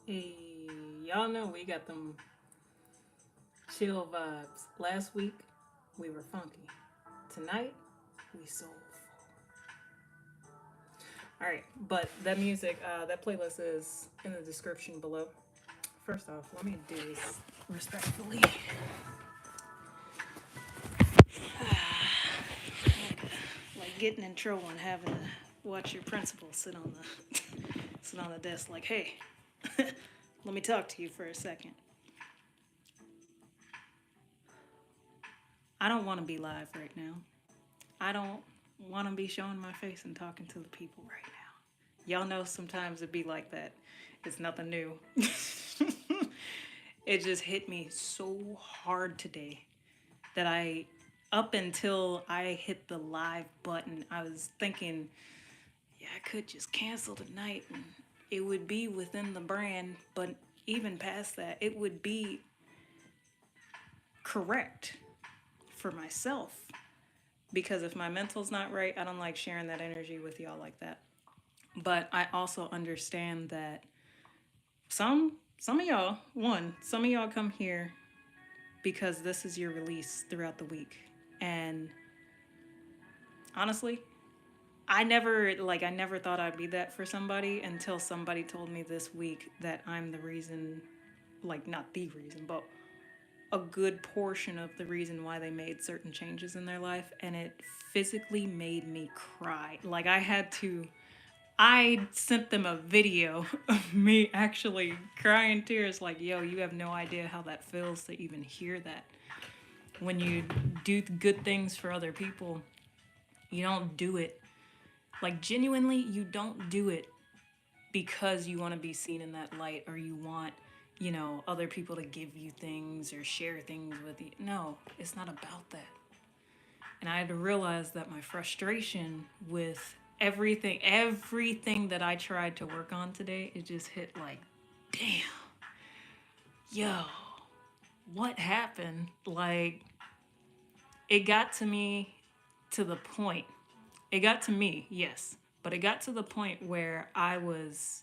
Hey, y'all know we got them chill vibes. Last week we were funky. Tonight we soulful. All right, but that music, that playlist is in the description below. First off, let me do this respectfully. Like getting in trouble and having to watch your principal sit on the sit on the desk. Like, hey, let me talk to you for a second. I don't want to be live right now. I don't want to be showing my face and talking to the people right now. Y'all know sometimes it be like that. It's nothing new. It just hit me so hard today that up until I hit the live button, I was thinking, yeah, I could just cancel tonight and it would be within the brand, but even past that, it would be correct for myself. Because if my mental's not right, I don't like sharing that energy with y'all like that. But I also understand that some of y'all, some of y'all come here because this is your release throughout the week. And honestly, I never thought I'd be that for somebody until somebody told me this week that I'm the reason, like not the reason, but a good portion of the reason why they made certain changes in their life, and it physically made me cry. Like I sent them a video of me actually crying tears, like, yo, you have no idea how that feels to even hear that. When you do good things for other people, you don't do it, like, genuinely, you don't do it because you want to be seen in that light or you want, other people to give you things or share things with you. No, it's not about that. And I had to realize that my frustration with everything that I tried to work on today, it just hit like, damn, yo, what happened? Like, it got to me to the point. It got to me, yes, but it got to the point where I was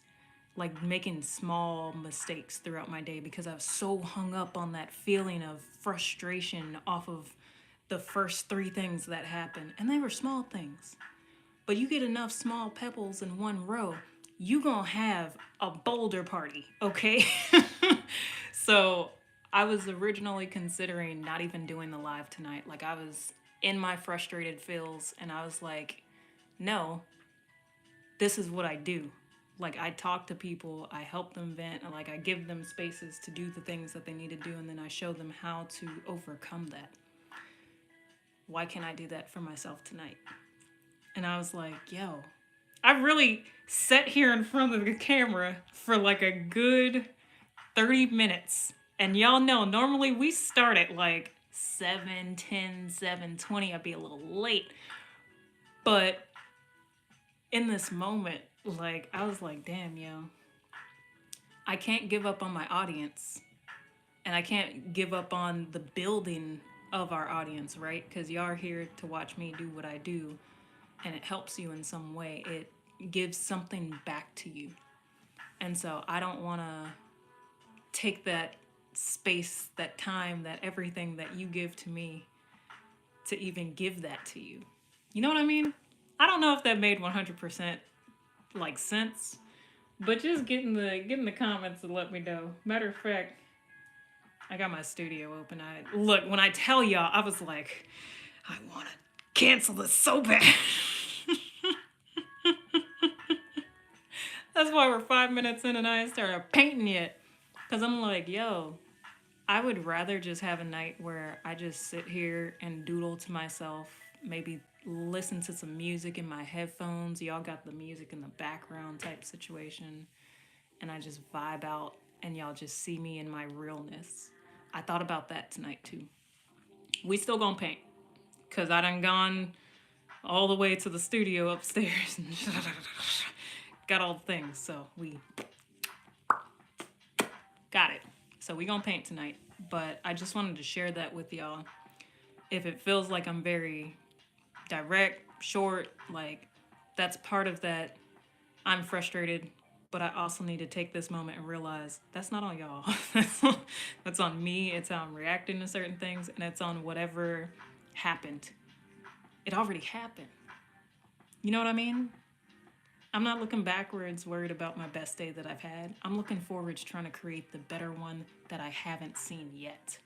like making small mistakes throughout my day because I was so hung up on that feeling of frustration off of the first three things that happened. And they were small things. But you get enough small pebbles in one row, you gonna have a boulder party, okay? So I was originally considering not even doing the live tonight. Like I was in my frustrated feels and I was like, no, this is what I do. Like I talk to people, I help them vent, and like I give them spaces to do the things that they need to do, and then I show them how to overcome that. Why can't I do that for myself tonight? And I was like, yo, I really sat here in front of the camera for like a good 30 minutes. And y'all know, normally we start at like 7:10, 7:20. I'd be a little late. But in this moment, like, I was like, damn, yo, I can't give up on my audience. And I can't give up on the building of our audience, right? Because y'all are here to watch me do what I do, and it helps you in some way. It gives something back to you. And so I don't want to take that space, that time, that everything that you give to me to even give that to you. You know what I mean? I don't know if that made 100% like sense, but just getting the comments to let me know. Matter of fact, I got my studio open. I look, when I tell y'all, I was like, I want to cancel this so bad. That's why we're 5 minutes in and I ain't started painting yet. Cause I'm like, yo, I would rather just have a night where I just sit here and doodle to myself, maybe listen to some music in my headphones. Y'all got the music in the background type situation. And I just vibe out and y'all just see me in my realness. I thought about that tonight too. We still gonna paint. Cause I done gone all the way to the studio upstairs and got all the things. So we got it. So we gonna paint tonight. But I just wanted to share that with y'all. If it feels like I'm very direct, short, like that's part of that. I'm frustrated But I also need to take this moment and realize that's not on y'all. That's on me. It's how I'm reacting to certain things, and it's on whatever happened. It already happened. You know what I mean? I'm not looking backwards, worried about my best day that I've had. I'm looking forwards, trying to create the better one that I haven't seen yet.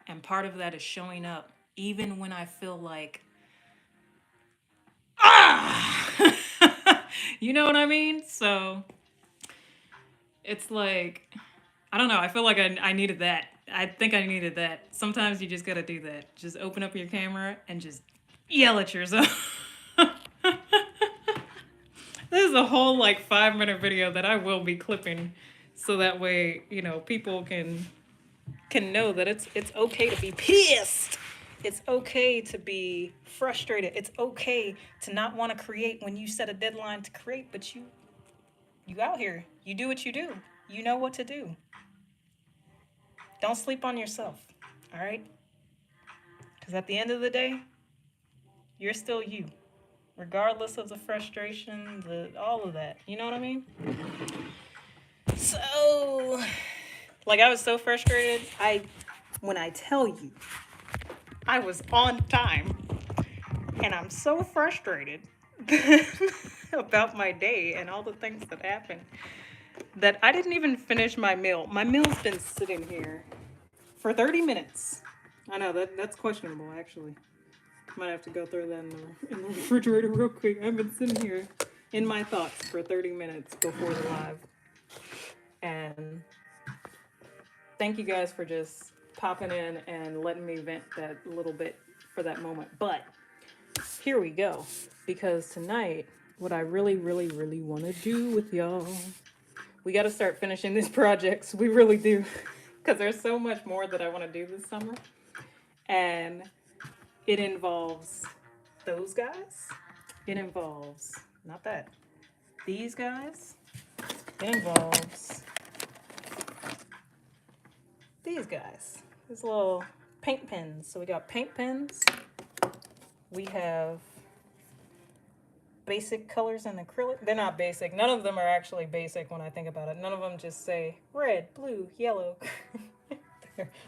And part of that is showing up, even when I feel like, ah! You know what I mean? So it's like, I don't know. I feel like I needed that. I think I needed that. Sometimes you just gotta do that. Just open up your camera and just yell at yourself. This is a whole like 5-minute video that I will be clipping, so that way, you know, people can know that it's okay to be pissed. It's okay to be frustrated. It's okay to not want to create when you set a deadline to create, but you out here. You do what you do. You know what to do. Don't sleep on yourself. All right? Because at the end of the day, you're still you. Regardless of the frustration, all of that. You know what I mean? So, like, I was so frustrated. When I tell you, I was on time, and I'm so frustrated about my day and all the things that happened that I didn't even finish my meal. My meal's been sitting here for 30 minutes. I know that's questionable, actually. Might have to go through that in the refrigerator real quick. I've been sitting here in my thoughts for 30 minutes before the live. And thank you guys for just popping in and letting me vent that little bit for that moment. But here we go. Because tonight, what I really, really, really want to do with y'all, we got to start finishing these projects. We really do. Because there's so much more that I want to do this summer. And it involves those guys. It involves, not that, these guys. It involves these guys. These little paint pens. So we got paint pens. We have basic colors in acrylic. They're not basic. None of them are actually basic when I think about it. None of them just say red, blue, yellow,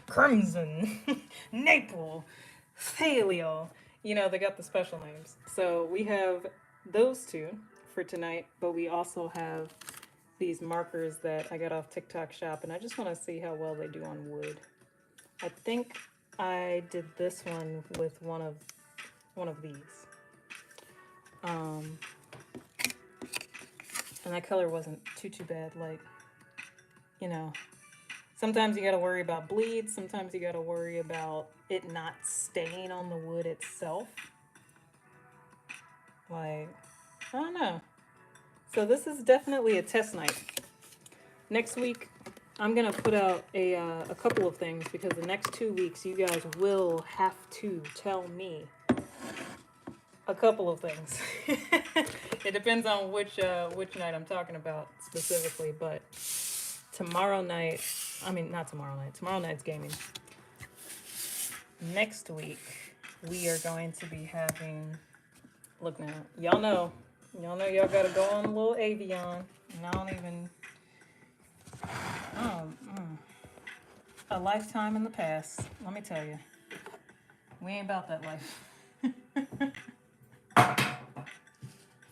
crimson, maple, paleo. You know, they got the special names. So we have those two for tonight, but we also have these markers that I got off TikTok Shop, and I just want to see how well they do on wood. I think I did this one with one of these. And that color wasn't too bad. Like, you know, sometimes you gotta worry about bleed. Sometimes you gotta worry about it not staying on the wood itself. Like, I don't know. So this is definitely a test night. Next week, I'm gonna put out a couple of things, because the next 2 weeks you guys will have to tell me a couple of things. It depends on which night I'm talking about specifically, but tomorrow night, not tomorrow night, tomorrow night's gaming. Next week, we are going to be having, look now, y'all know y'all gotta go on a little Avion, and a lifetime in the past, let me tell you, we ain't about that life.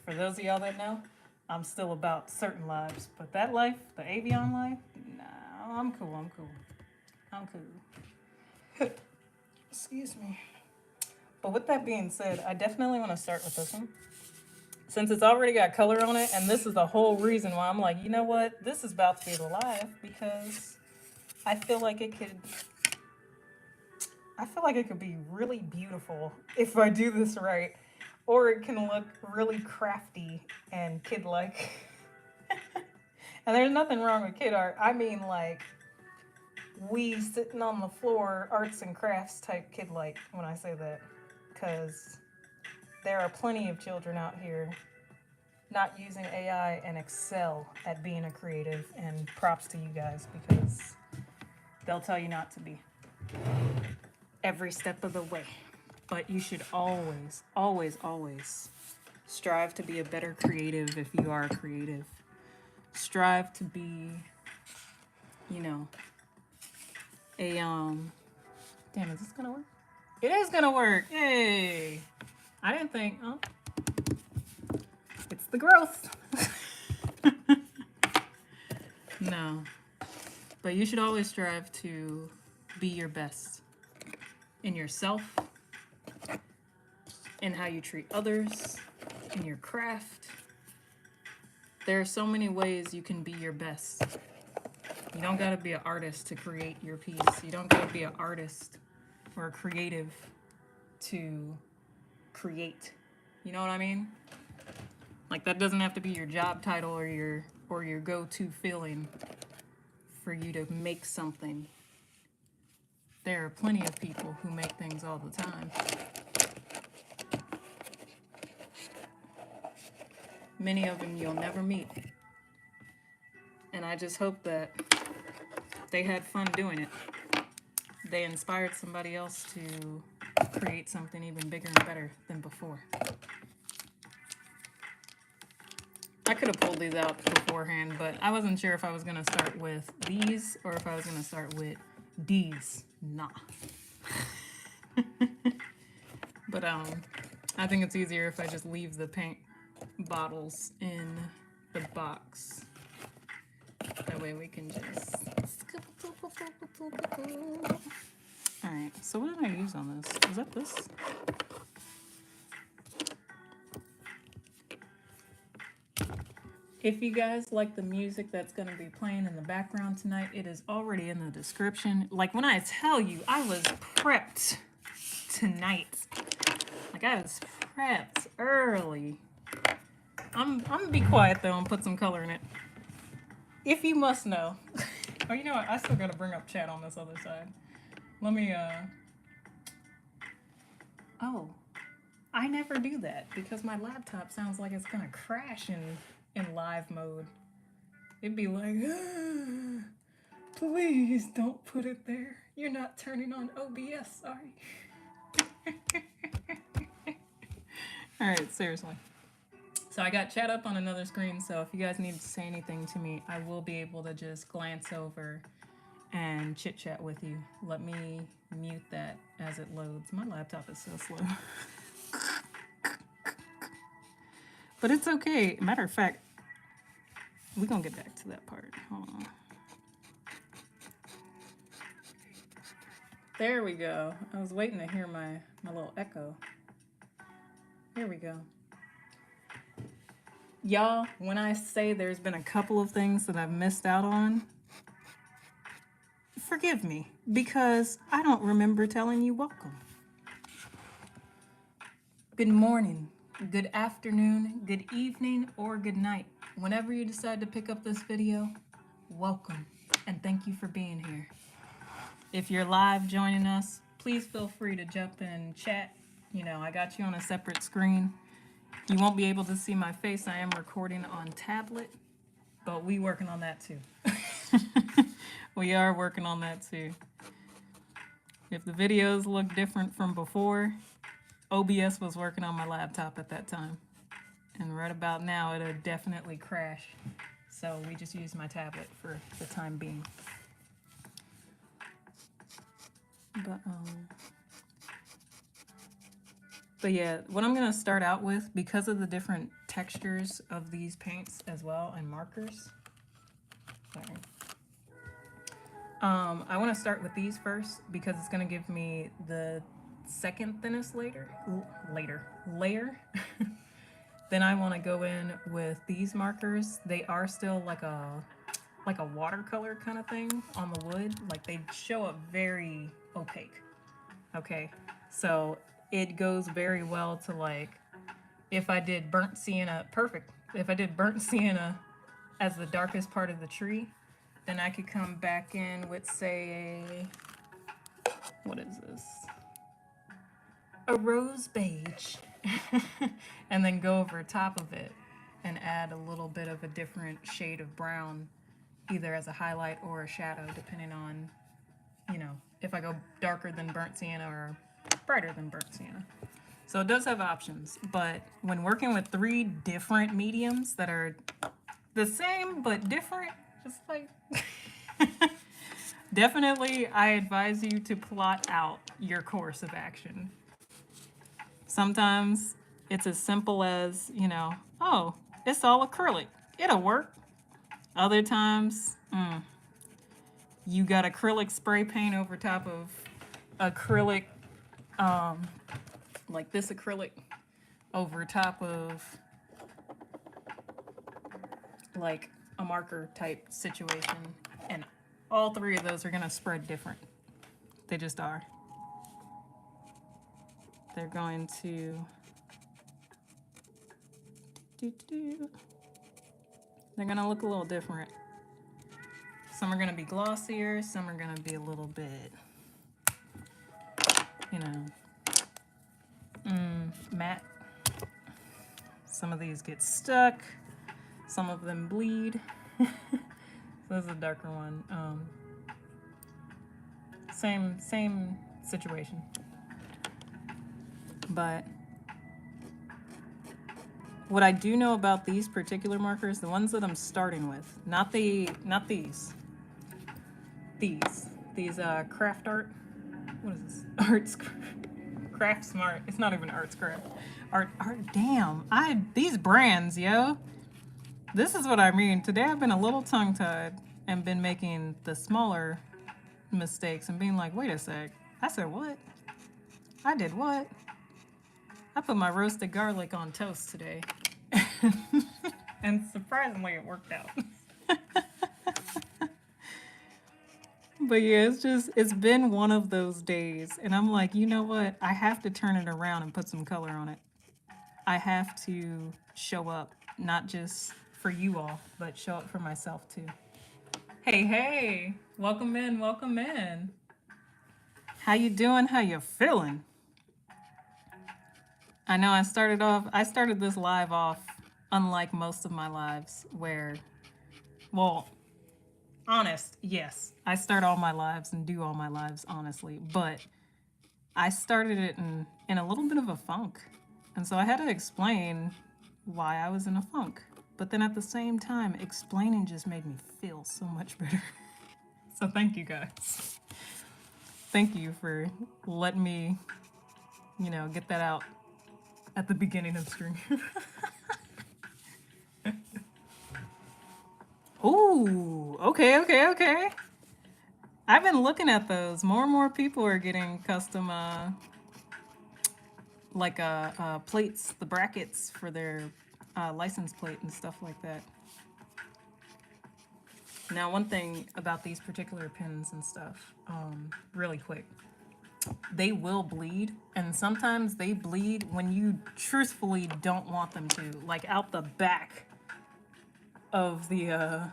For those of y'all that know, I'm still about certain lives, but that life, the Avion life, nah, I'm cool. Excuse me. But with that being said, I definitely want to start with this one, since it's already got color on it, and this is the whole reason why I'm like, you know what, this is about to be the live, because I feel like it could be really beautiful if I do this right. Or it can look really crafty and kid-like. And there's nothing wrong with kid art. I mean, like, we sitting on the floor, arts and crafts type kid-like when I say that. Because there are plenty of children out here not using AI and excel at being a creative. And props to you guys, because they'll tell you not to be every step of the way. But you should always, always, always strive to be a better creative if you are a creative. strive to be, you know, a damn, is this gonna work? It is gonna work. Yay! I didn't think. Oh, it's the growth. No, but you should always strive to be your best in yourself, in how you treat others, in your craft. There are so many ways you can be your best. You don't gotta be an artist to create your piece. You don't gotta be an artist or a creative to create. You know what I mean? Like, that doesn't have to be your job title or your go-to feeling for you to make something. There are plenty of people who make things all the time. Many of them you'll never meet. And I just hope that they had fun doing it. They inspired somebody else to create something even bigger and better than before. I could have pulled these out beforehand, but I wasn't sure if I was going to start with these or if I was going to start with these. Nah. But I think it's easier if I just leave the paint bottles in the box. That way we can just... Alright, so what did I use on this? Was that this? If you guys like the music that's going to be playing in the background tonight, it is already in the description. Like, when I tell you, I was prepped tonight. Like, I was prepped early. I'm going to be quiet, though, and put some color in it. If you must know. Oh, you know what? I still got to bring up chat on this other side. Let me, Oh, I never do that because my laptop sounds like it's going to crash in live mode. It'd be like, please don't put it there. You're not turning on OBS, sorry. Alright, seriously. So I got chat up on another screen, so if you guys need to say anything to me, I will be able to just glance over and chit chat with you. Let me mute that as it loads. My laptop is so slow. But it's okay. Matter of fact, we're gonna get back to that part. Hold on. There we go. I was waiting to hear my little echo. Here we go. Y'all, when I say there's been a couple of things that I've missed out on, forgive me, because I don't remember telling you welcome. Good morning, good afternoon, good evening, or good night. Whenever you decide to pick up this video, welcome, and thank you for being here. If you're live joining us, please feel free to jump in and chat. You know, I got you on a separate screen. You won't be able to see my face. I am recording on tablet, but we working on that too. We are working on that too. If the videos look different from before, OBS was working on my laptop at that time. And right about now, it'll definitely crash. So we just use my tablet for the time being. But yeah, what I'm gonna start out with, because of the different textures of these paints as well and markers. Sorry. I want to start with these first because it's gonna give me the second thinnest layer. Then I want to go in with these markers. They are still like a watercolor kind of thing on the wood. Like, they show up very opaque. Okay, so it goes very well to, like, if I did burnt sienna, perfect. If I did burnt sienna as the darkest part of the tree, then I could come back in with, say, what is this? A rose beige. And then go over top of it and add a little bit of a different shade of brown, either as a highlight or a shadow, depending on, you know, if I go darker than burnt sienna or brighter than burnt sienna. So it does have options, but when working with 3 different mediums that are The same but different. Just like definitely I advise you to plot out your course of action. Sometimes it's as simple as, oh, it's all acrylic. It'll work. Other times, you got acrylic spray paint over top of acrylic, like this acrylic over top of like a marker type situation. And all three of those are going to spread different. They just are. They're going to they're going to look a little different. Some are going to be glossier, some are going to be a little bit, matte. Some of these get stuck, some of them bleed. So this is a darker one. Same situation. But what I do know about these particular markers, the ones that I'm starting with, not these craft art. What is this? Arts Craft Smart. It's not even Arts Craft. Art. Damn. These brands, yo. This is what I mean. Today I've been a little tongue-tied and been making the smaller mistakes and being like, wait a sec. I said what? I did what? I put my roasted garlic on toast today. And surprisingly it worked out. But yeah, it's been one of those days. And I'm like, you know what? I have to turn it around and put some color on it. I have to show up, not just for you all, but show up for myself too. Hey, welcome in, welcome in. How you doing? How you feeling? I know I started this live off unlike most of my lives where, well, honest, yes, I start all my lives and do all my lives honestly, but I started it in a little bit of a funk. And so I had to explain why I was in a funk. But then at the same time, explaining just made me feel so much better. So thank you guys. Thank you for letting me, get that out at the beginning of stream. Ooh, okay. I've been looking at those. More and more people are getting custom, plates, the brackets for their license plate and stuff like that. Now, one thing about these particular pins and stuff, really quick, they will bleed, and sometimes they bleed when you truthfully don't want them to, like out the back of the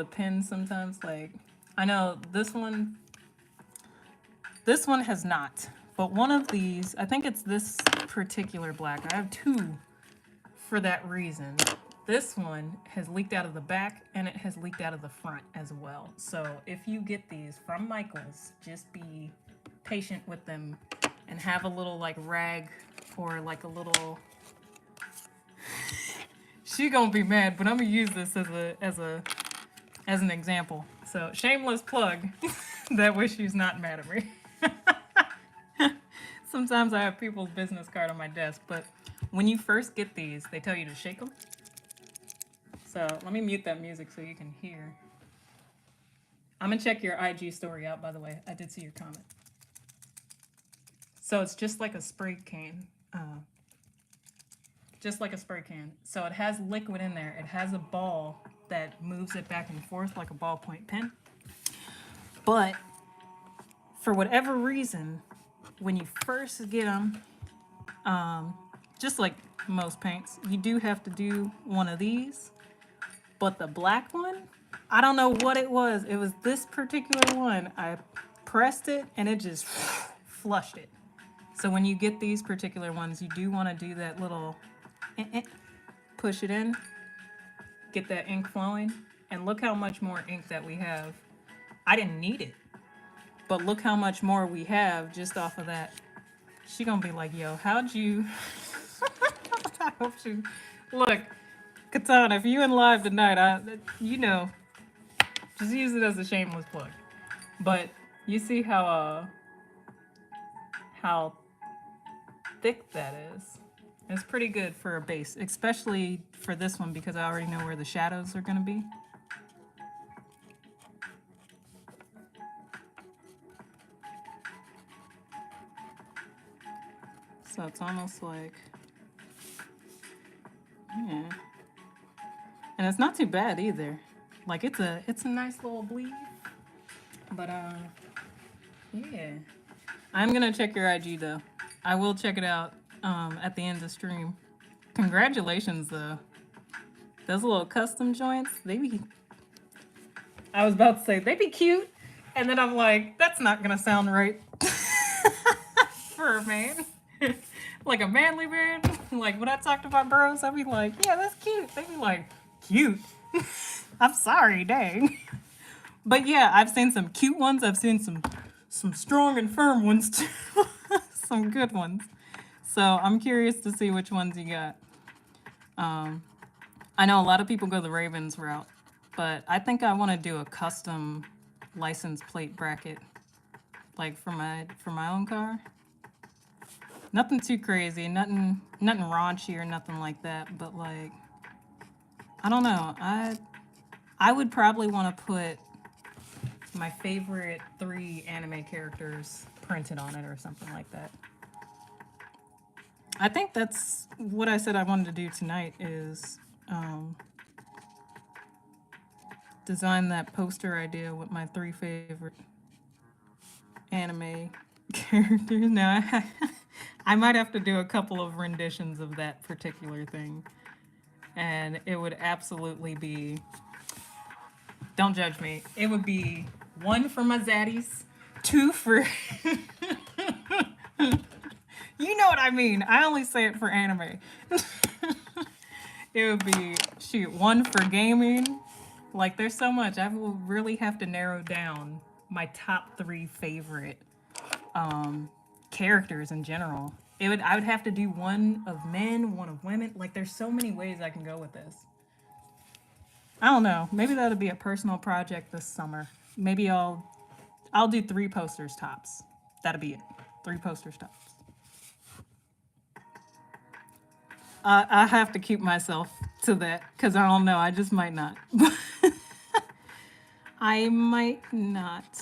pin sometimes. Like, I know this one has not, but one of these, I think it's this particular black. I have two for that reason. This one has leaked out of the back and it has leaked out of the front as well. So if you get these from Michaels, just be patient with them and have a little like rag or like a little, she gonna be mad, but I'm gonna use this as an example. So shameless plug. That way she's not mad at me. Sometimes I have people's business card on my desk, but when you first get these, they tell you to shake them. So let me mute that music so you can hear. I'm gonna check your IG story out, by the way. I did see your comment. So it's just like a spray can. Just like a spray can. So it has liquid in there. It has a ball that moves it back and forth like a ballpoint pen. But for whatever reason, when you first get them, just like most paints, you do have to do one of these. But the black one, I don't know what it was. It was this particular one. I pressed it and it just flushed it. So when you get these particular ones, you do want to do that little push it in, get that ink flowing, and look how much more ink that we have. I didn't need it, but look how much more we have just off of that. She gonna be like, yo, how'd you... I hope she... Look, Katana, if you in live tonight, you know, just use it as a shameless plug. But you see how thick that is. It's pretty good for a base, especially for this one because I already know where the shadows are gonna be. So it's almost like, yeah. And it's not too bad either. Like it's a nice little bleed. But yeah. I'm gonna check your IG though. I will check it out at the end of the stream. Congratulations though. Those little custom joints, they be, I was about to say they be cute, and then I'm like, that's not gonna sound right for a man. Like a manly man. Like when I talk to my bros, I'd be like, yeah, that's cute. They be like, cute. I'm sorry, dang. But yeah, I've seen some cute ones. I've seen some strong and firm ones too. Some good ones. So I'm curious to see which ones you got. I know a lot of people go the Ravens route, but I think I want to do a custom license plate bracket, like for my own car. Nothing too crazy, nothing raunchy or nothing like that, but like, I don't know. I would probably want to put my favorite 3 anime characters printed on it or something like that. I think that's what I said I wanted to do tonight is design that poster idea with my 3 favorite anime characters. Now, I might have to do a couple of renditions of that particular thing. And it would absolutely be, don't judge me, it would be 1 for my zaddies, 2 for, you know what I mean. I only say it for anime. It would be, shoot, 1 for gaming. Like, there's so much. I will really have to narrow down my top 3 favorite characters in general. I would have to do 1 of men, 1 of women. Like, there's so many ways I can go with this. I don't know. Maybe that'll be a personal project this summer. Maybe I'll do 3 posters tops. That'll be it. 3 posters tops. I have to keep myself to that because I don't know. I just might not. I might not.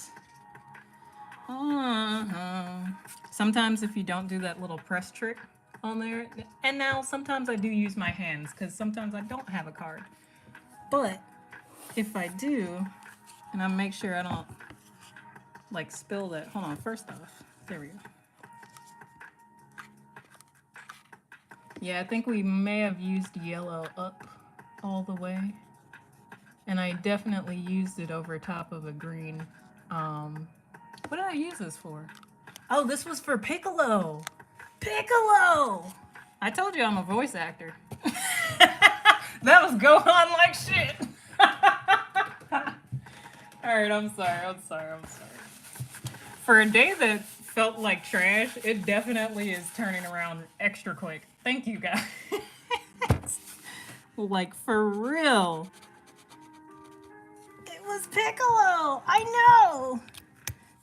Sometimes if you don't do that little press trick on there, and now sometimes I do use my hands because sometimes I don't have a card. But if I do, and I make sure I don't like spill that. Hold on, first off, there we go. Yeah, I think we may have used yellow up all the way. And I definitely used it over top of a green. What did I use this for? Oh, this was for Piccolo. Piccolo! I told you I'm a voice actor. That was going on like shit. All right, I'm sorry. For a day that felt like trash, it definitely is turning around extra quick. Thank you, guys. Like, for real. It was Piccolo. I know.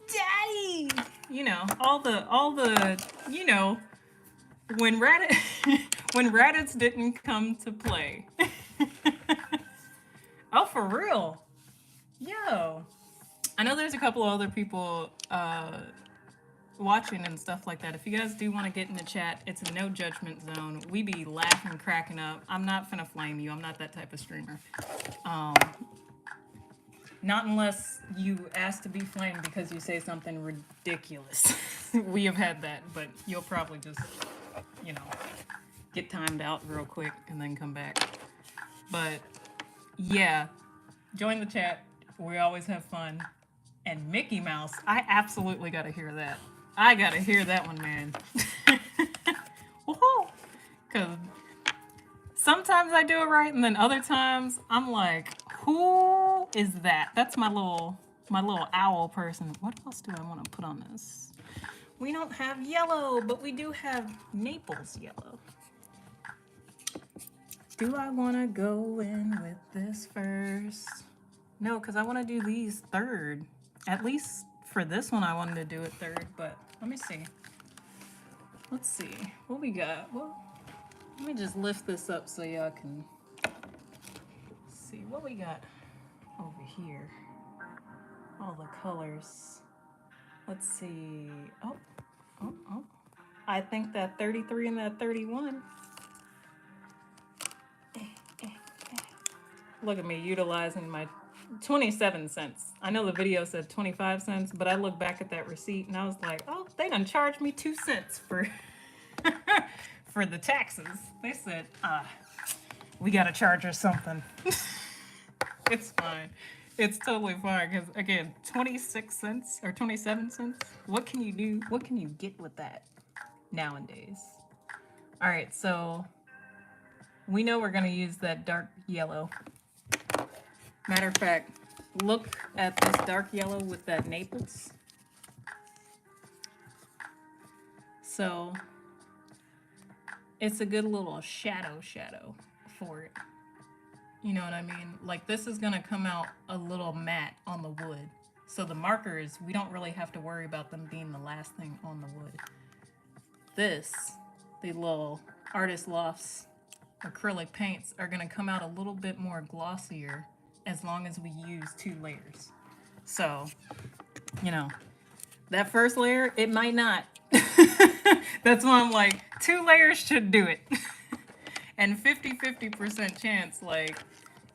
Daddy. You know, all the, you know, when Raditz didn't come to play. Oh, for real. Yo. I know there's a couple other people watching and stuff like that. If you guys do want to get in the chat, it's a no judgment zone. We be laughing, cracking up. I'm not finna flame you. I'm not that type of streamer. Not unless you ask to be flamed because you say something ridiculous. We have had that, but you'll probably just, you know, get timed out real quick and then come back. But yeah, join the chat. We always have fun. And Mickey Mouse, I absolutely gotta hear that. I gotta hear that one, man. Woohoo! Because sometimes I do it right, and then other times I'm like, who is that? That's my little owl person. What else do I want to put on this? We don't have yellow, but we do have Naples yellow. Do I want to go in with this first? No, because I want to do these third. At least for this one, I wanted to do it third, but let me see. Let's see what we got. Well, let me just lift this up so y'all can see what we got over here. All the colors. Let's see. Oh. I think that 33 and that 31. Look at me utilizing my 27 cents. I know the video said 25 cents, but I looked back at that receipt and I was like, oh, they done charged me 2 cents for for the taxes. They said, we gotta charge her something. It's fine. It's totally fine because, again, 26 cents or 27 cents, what can you do? What can you get with that nowadays? All right, so we know we're gonna use that dark yellow. Matter of fact, look at this dark yellow with that Naples. So it's a good little shadow for it. You know what I mean? Like, this is gonna come out a little matte on the wood. So the markers, we don't really have to worry about them being the last thing on the wood. This, the little Artist Lofts acrylic paints are gonna come out a little bit more glossier as long as we use 2 layers. So, you know, that first layer, it might not. That's why I'm like, 2 layers should do it. And 50% chance, like,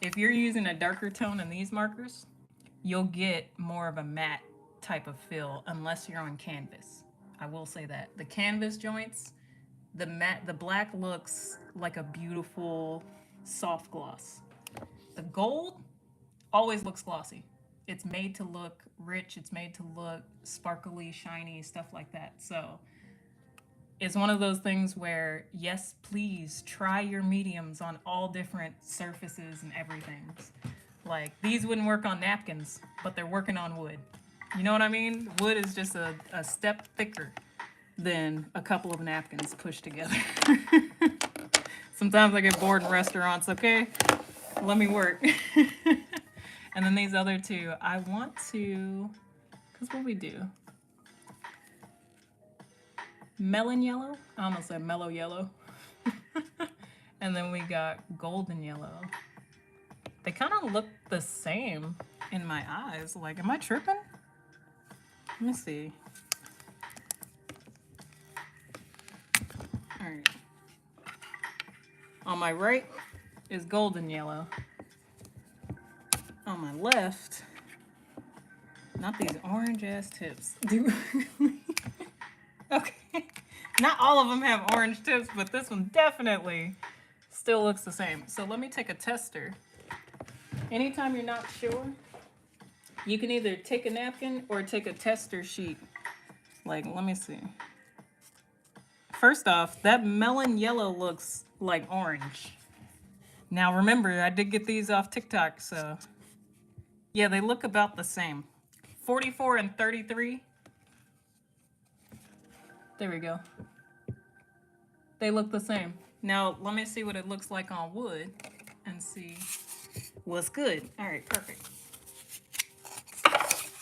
if you're using a darker tone in these markers, you'll get more of a matte type of feel unless you're on canvas. I will say that. The canvas joints, the black looks like a beautiful soft gloss. The gold always looks glossy. It's made to look rich. It's made to look sparkly, shiny, stuff like that. So it's one of those things where, yes, please try your mediums on all different surfaces and everything. Like, these wouldn't work on napkins, but they're working on wood. You know what I mean? Wood is just a step thicker than a couple of napkins pushed together. Sometimes I get bored in restaurants, okay? Let me work. And then these other 2, I want to, because what we do? Melon yellow? I almost said mellow yellow. And then we got golden yellow. They kind of look the same in my eyes. Like, am I tripping? Let me see. All right. On my right is golden yellow. On my left, not these orange ass tips. Okay. Not all of them have orange tips, but this one definitely still looks the same. So let me take a tester. Anytime you're not sure, you can either take a napkin or take a tester sheet. Like, let me see. First off, that melon yellow looks like orange. Now remember, I did get these off TikTok, so yeah, they look about the same. 44 and 33. There we go. They look the same. Now, let me see what it looks like on wood and see what's good. All right, perfect.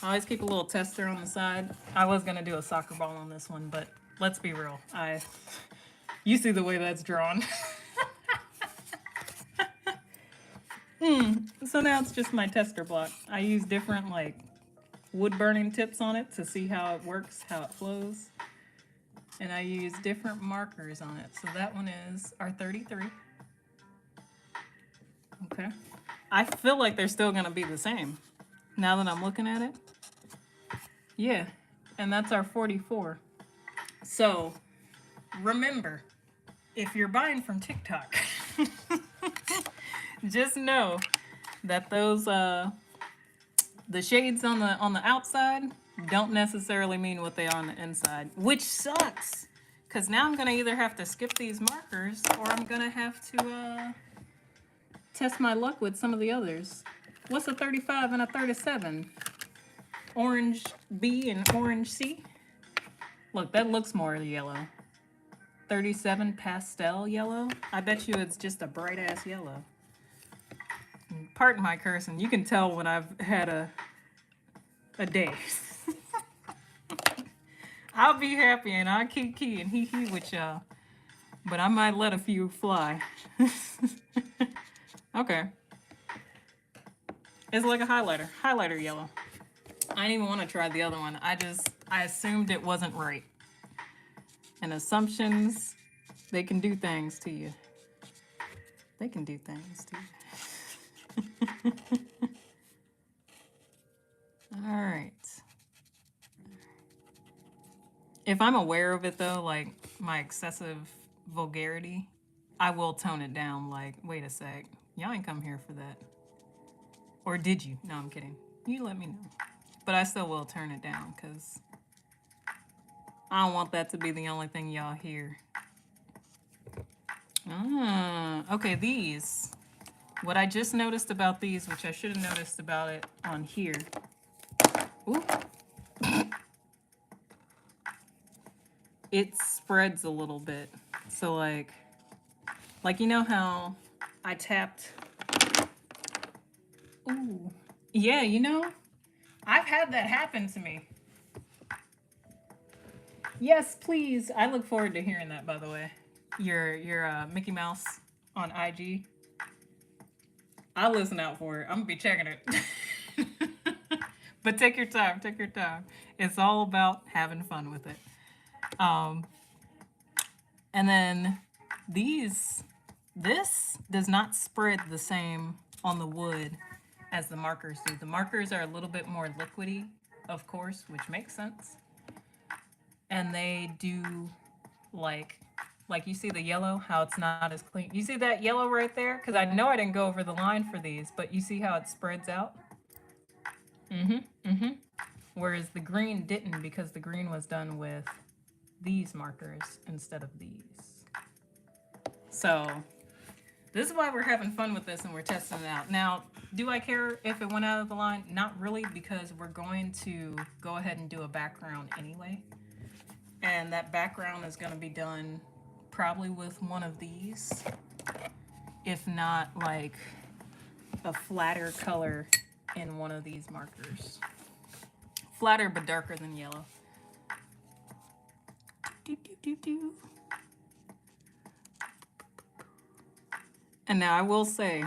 I always keep a little tester on the side. I was gonna do a soccer ball on this one, but let's be real. You see the way that's drawn. So now it's just my tester block. I use different, like, wood burning tips on it to see how it works, how it flows. And I use different markers on it. So that one is our 33. Okay. I feel like they're still gonna be the same now that I'm looking at it. Yeah, and that's our 44. So remember, if you're buying from TikTok, just know that those the shades on the outside don't necessarily mean what they are on the inside, which sucks, because now I'm gonna either have to skip these markers or I'm gonna have to test my luck with some of the others. What's a 35 and a 37? Orange B and orange C. Look, that looks more yellow. 37 pastel yellow. I bet you it's just a bright ass yellow. And pardon my cursing. You can tell when I've had a day. I'll be happy and I'll keep key and hee with y'all. But I might let a few fly. Okay. It's like a highlighter. Highlighter yellow. I didn't even want to try the other one. I assumed it wasn't right. And assumptions, they can do things to you. They can do things to you. All right. If I'm aware of it though, like my excessive vulgarity, I will tone it down. Like, wait a sec, y'all ain't come here for that. Or did you? No, I'm kidding. You let me know. But I still will turn it down because I don't want that to be the only thing y'all hear. Okay, these. What I just noticed about these, which I should have noticed about it on here. Ooh. It spreads a little bit. So like you know how I tapped. Ooh. Yeah, you know, I've had that happen to me. Yes, please. I look forward to hearing that, by the way. Your Mickey Mouse on IG. I'll listen out for it. I'm gonna be checking it. But take your time, take your time. It's all about having fun with it. And then this does not spread the same on the wood as the markers do. The markers are a little bit more liquidy, of course, which makes sense. And they do like you see the yellow, how it's not as clean. You see that yellow right there? Because I know I didn't go over the line for these, but you see how it spreads out? Whereas the green didn't, because the green was done with these markers instead of these. So this is why we're having fun with this and we're testing it out. Now, do I care if it went out of the line? Not really, because we're going to go ahead and do a background anyway. And that background is going to be done probably with one of these, if not like a flatter color in one of these markers. Flatter but darker than yellow. And now I will say,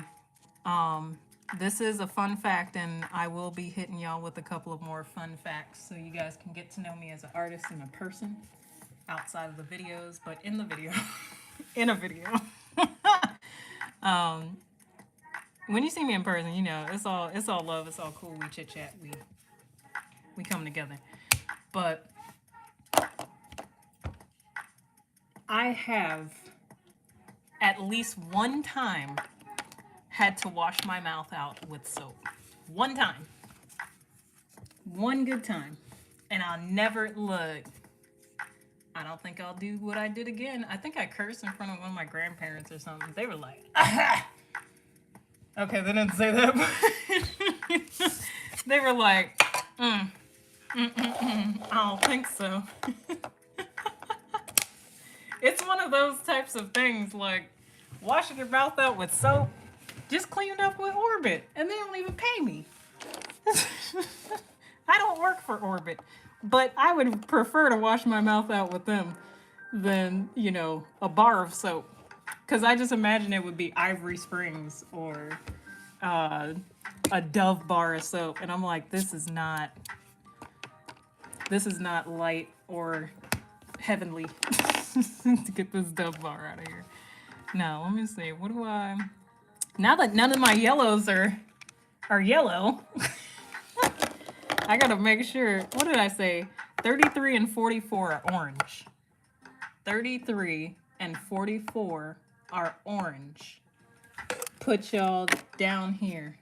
this is a fun fact, and I will be hitting y'all with a couple of more fun facts so you guys can get to know me as an artist and a person outside of the videos, but in the video, in a video. When you see me in person, you know, it's all love, it's all cool, we chit chat, we come together. But I have at least one time had to wash my mouth out with soap. One time. One good time. And I'll never look. I don't think I'll do what I did again. I think I cursed in front of one of my grandparents or something. They were like, aha! Okay, they didn't say that, but they were like, I don't think so. It's one of those types of things, like washing your mouth out with soap. Just clean it up with Orbit, and they don't even pay me. I don't work for Orbit, but I would prefer to wash my mouth out with them than, you know, a bar of soap. Because I just imagine it would be Ivory Springs or a Dove bar of soap. And I'm like, this is not light or heavenly to get this Dove bar out of here. Now, let me see. What do I... Now that none of my yellows are yellow, I gotta make sure. What did I say? 33 and 44 are orange. 33 and 44 are orange. Put y'all down here.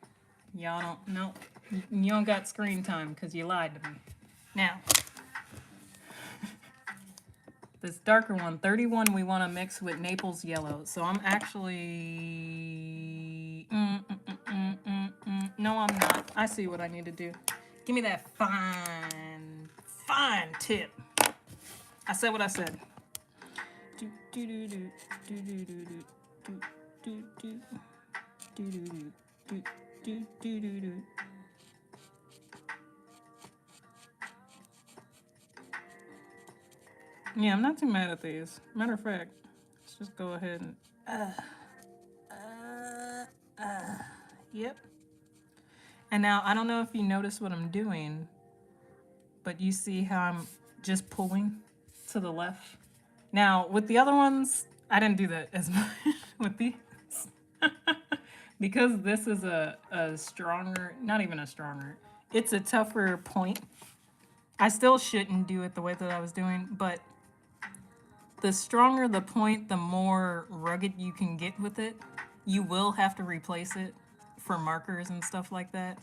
Y'all don't, nope. You don't got screen time because you lied to me. Now, this darker one, 31, we want to mix with Naples yellow. So I'm actually... No, I'm not. I see what I need to do. Give me that fine tip. I said what I said. do do do do do do do do do do do do do do do do. Yeah, I'm not too mad at these. Matter of fact, let's just go ahead and yep. And now I don't know if you notice what I'm doing, but you see how I'm just pulling to the left. Now with the other ones, I didn't do that as much with these. Because this is a stronger, not even a stronger, it's a tougher point. I still shouldn't do it the way that I was doing, but the stronger the point, the more rugged you can get with it. You will have to replace it for markers and stuff like that.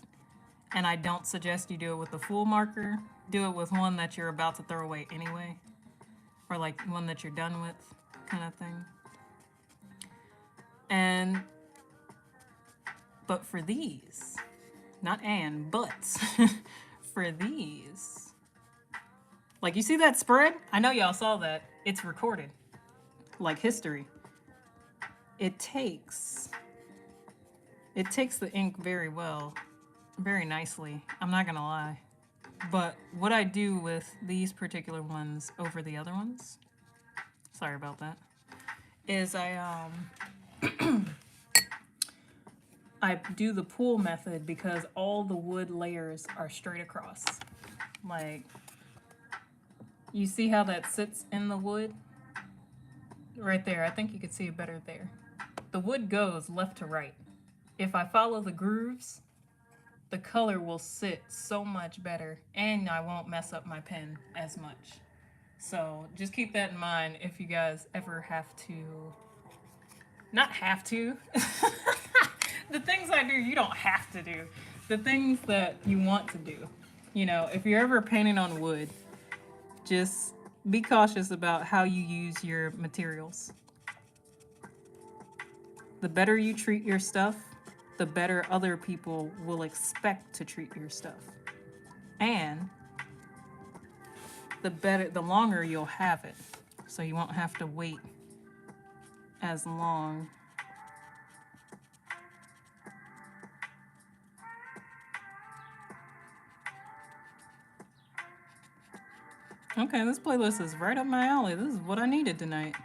And I don't suggest you do it with a full marker. Do it with one that you're about to throw away anyway. Or like one that you're done with, kind of thing. And, but for these, not and, but, for these, like you see that spread? I know y'all saw that. It's recorded, like history. It takes the ink very well, very nicely. I'm not gonna lie. But what I do with these particular ones over the other ones, sorry about that, is I do the pull method because all the wood layers are straight across. Like, you see how that sits in the wood? Right there, I think you could see it better there. The wood goes left to right. If I follow the grooves, the color will sit so much better and I won't mess up my pen as much. So just keep that in mind if you guys ever have to, not have to, the things I do, you don't have to do. The things that you want to do. You know, if you're ever painting on wood, just be cautious about how you use your materials. The better you treat your stuff, the better other people will expect to treat your stuff. And the longer you'll have it. So you won't have to wait as long. Okay, this playlist is right up my alley. This is what I needed tonight.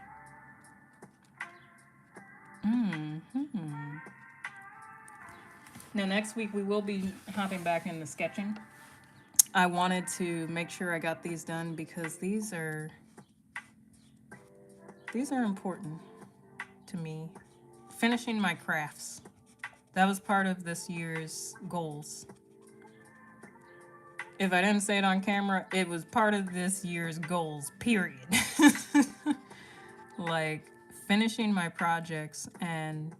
Now next week we will be hopping back into sketching. I wanted to make sure I got these done because these are important to me. Finishing my crafts. That was part of this year's goals. If I didn't say it on camera, it was part of this year's goals, period. Like, finishing my projects and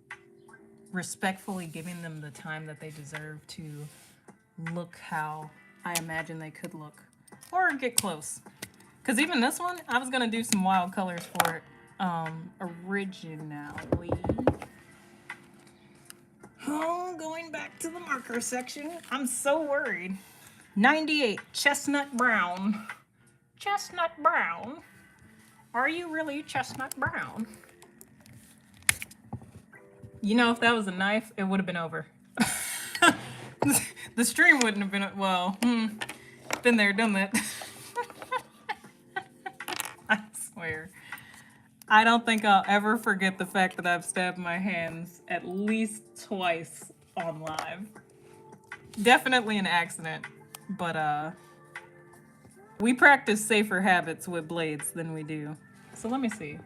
respectfully giving them the time that they deserve to look how I imagine they could look. Or get close. Because even this one, I was going to do some wild colors for it originally. Oh, going back to the marker section. I'm so worried. 98, chestnut brown. Chestnut brown? Are you really chestnut brown? You know, if that was a knife, it would have been over. The stream wouldn't have been, well, been there, done that. I swear. I don't think I'll ever forget the fact that I've stabbed my hands at least twice on live. Definitely an accident, but we practice safer habits with blades than we do. So let me see.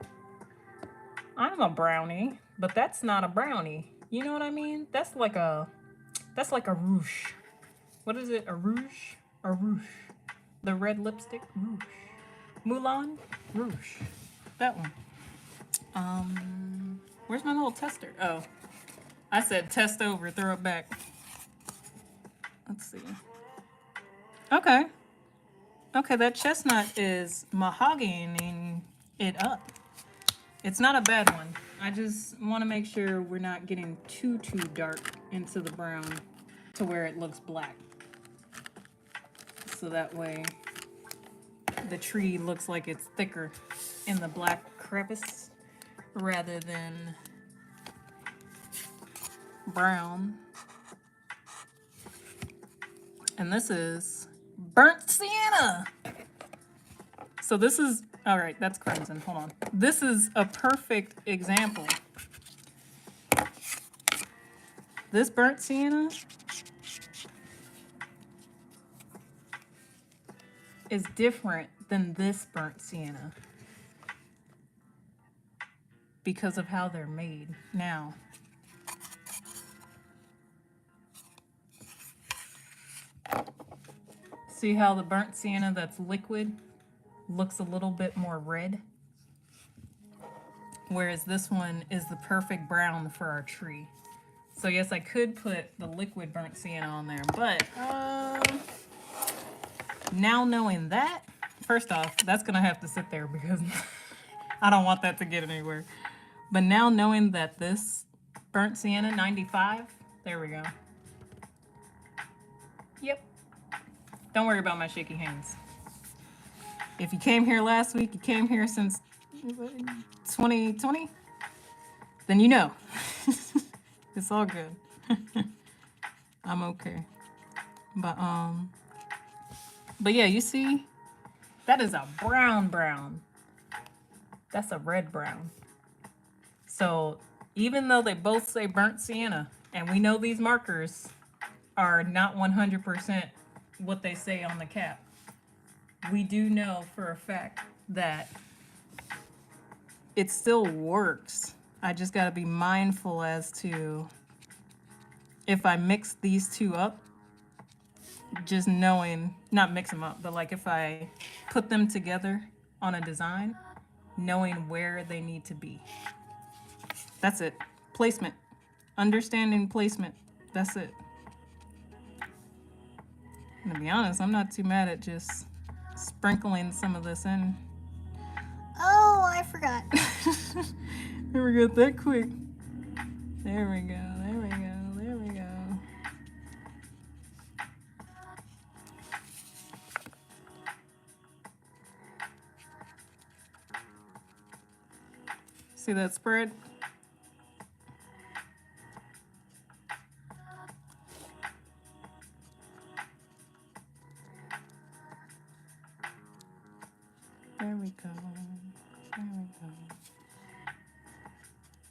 I'm a brownie, but that's not a brownie. You know what I mean? That's like a rouge. What is it? A rouge? A rouge. The red lipstick? Rouge. Moulin Rouge. That one. Where's my little tester? Oh, I said test over, throw it back. Let's see. Okay. Okay, that chestnut is mahogany it up. It's not a bad one. I just want to make sure we're not getting too dark into the brown to where it looks black. So that way the tree looks like it's thicker in the black crevice. rather than brown. And this is burnt sienna. So this is, all right, that's crimson, hold on. This is a perfect example. This burnt sienna is different than this burnt sienna because of how they're made. Now, see how the burnt sienna that's liquid looks a little bit more red? Whereas this one is the perfect brown for our tree. So yes, I could put the liquid burnt sienna on there, but now knowing that, first off, that's gonna have to sit there because I don't want that to get anywhere. But now knowing that this burnt sienna 95, there we go. Yep. Don't worry about my shaky hands. If you came here last week, you came here since 2020, then you know. It's all good. I'm okay. But yeah, you see, that is a brown. That's a red brown. So even though they both say burnt sienna, and we know these markers are not 100% what they say on the cap, we do know for a fact that it still works. I just gotta be mindful as to if I mix these two up, just knowing, not mix them up, but like if I put them together on a design, knowing where they need to be. That's it. Placement. Understanding placement. That's it. And to be honest, I'm not too mad at just sprinkling some of this in. Oh, I forgot. Never got that quick. There we go. See that spread? There we go.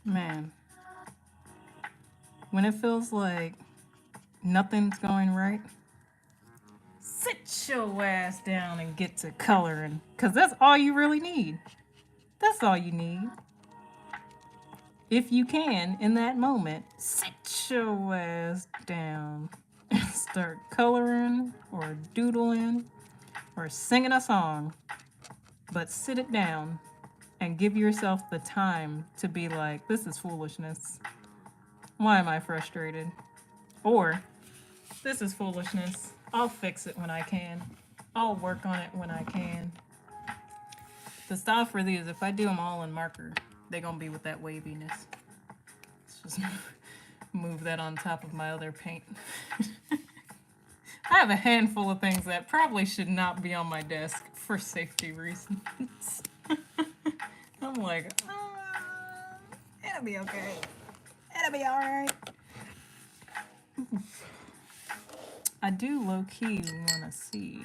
Man, when it feels like nothing's going right, sit your ass down and get to coloring, because that's all you really need. That's all you need. If you can, in that moment, sit your ass down and start coloring or doodling or singing a song. But sit it down and give yourself the time to be like, this is foolishness. Why am I frustrated? Or, this is foolishness. I'll fix it when I can. I'll work on it when I can. The style for these, if I do them all in marker, they're gonna be with that waviness. Let's just move that on top of my other paint. I have a handful of things that probably should not be on my desk for safety reasons. I'm like, it'll be okay. It'll be all right. I do low-key want to see.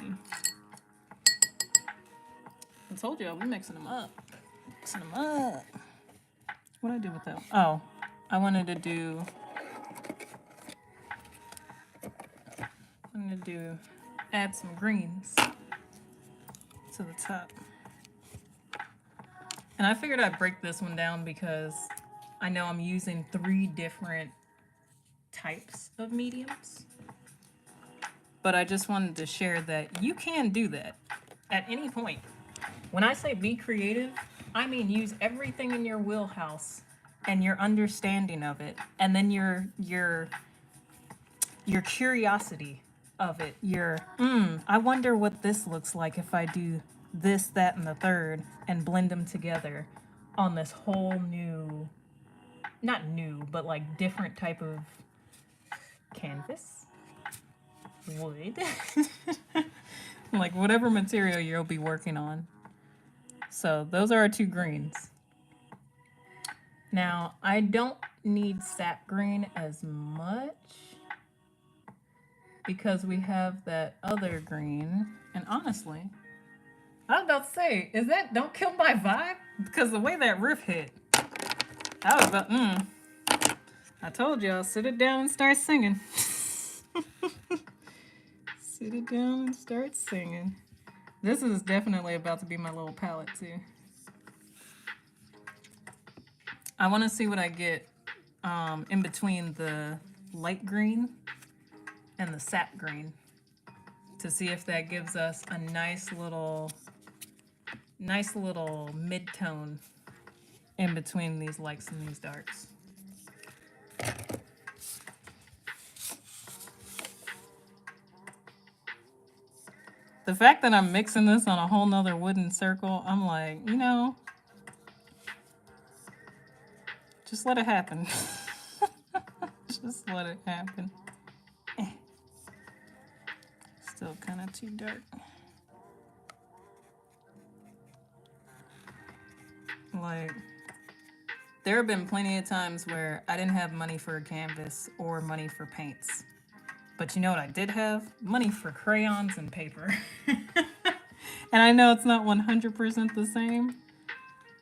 I told you I'll be mixing them up. What do I do with that? Oh, I wanted to do... add some greens to the top. And I figured I'd break this one down because I know I'm using 3 different types of mediums. But I just wanted to share that you can do that at any point. When I say be creative, I mean use everything in your wheelhouse and your understanding of it, and then your curiosity of it. I wonder what this looks like if I do this, that, and the third, and blend them together on this whole new, not new, but like different type of canvas, wood, like whatever material you'll be working on. So those are our 2 greens. Now, I don't need sap green as much because we have that other green. And honestly, I was about to say, is that don't kill my vibe? Because the way that riff hit, I was about, I told y'all, sit it down and start singing. Sit it down and start singing. This is definitely about to be my little palette too. I want to see what I get in between the light green and the sap green to see if that gives us a nice little mid-tone in between these lights and these darks. The fact that I'm mixing this on a whole nother wooden circle, I'm like, you know, just let it happen. Just let it happen. Still kind of too dark. Like, there have been plenty of times where I didn't have money for a canvas or money for paints. But you know what I did have? Money for crayons and paper. And I know it's not 100% the same,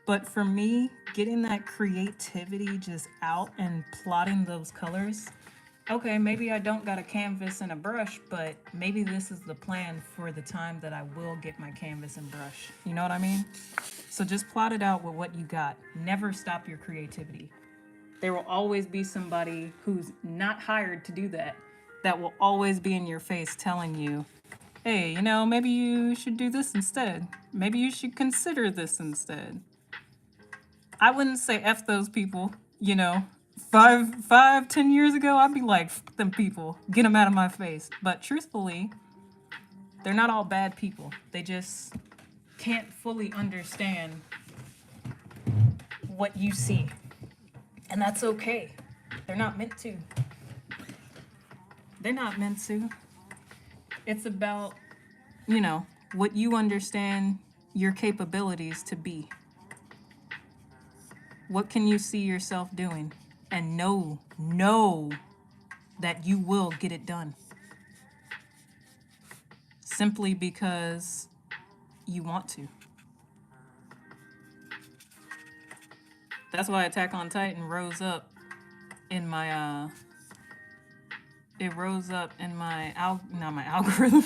but for me, getting that creativity just out and plotting those colors, okay, maybe I don't got a canvas and a brush, but maybe this is the plan for the time that I will get my canvas and brush. You know what I mean? So just plot it out with what you got. Never stop your creativity. There will always be somebody who's not hired to do that, that will always be in your face telling you, hey, you know, maybe you should do this instead. Maybe you should consider this instead. I wouldn't say F those people, you know. 10 years ago, I'd be like, F them people, get them out of my face. But truthfully, they're not all bad people. They just can't fully understand what you see. And that's okay. They're not meant to. They're not meant to. It's about, you know, what you understand your capabilities to be. What can you see yourself doing? And know that you will get it done. Simply because you want to. That's why Attack on Titan rose up in my it rose up in my not my algorithm.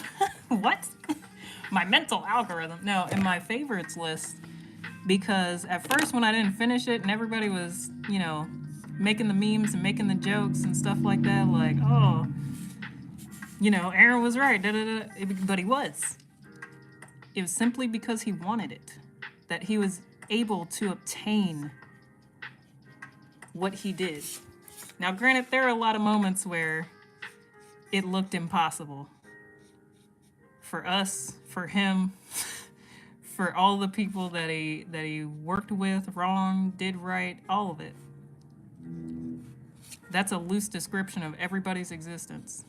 What? My mental algorithm. No, in my favorites list. Because at first when I didn't finish it and everybody was, you know, making the memes and making the jokes and stuff like that, like, oh, you know, Aaron was right, but he was. It was simply because he wanted it, that he was able to obtain what he did. Now, granted, there are a lot of moments where it looked impossible. For us, for him, for all the people that he worked with, wrong, did right, all of it. That's a loose description of everybody's existence.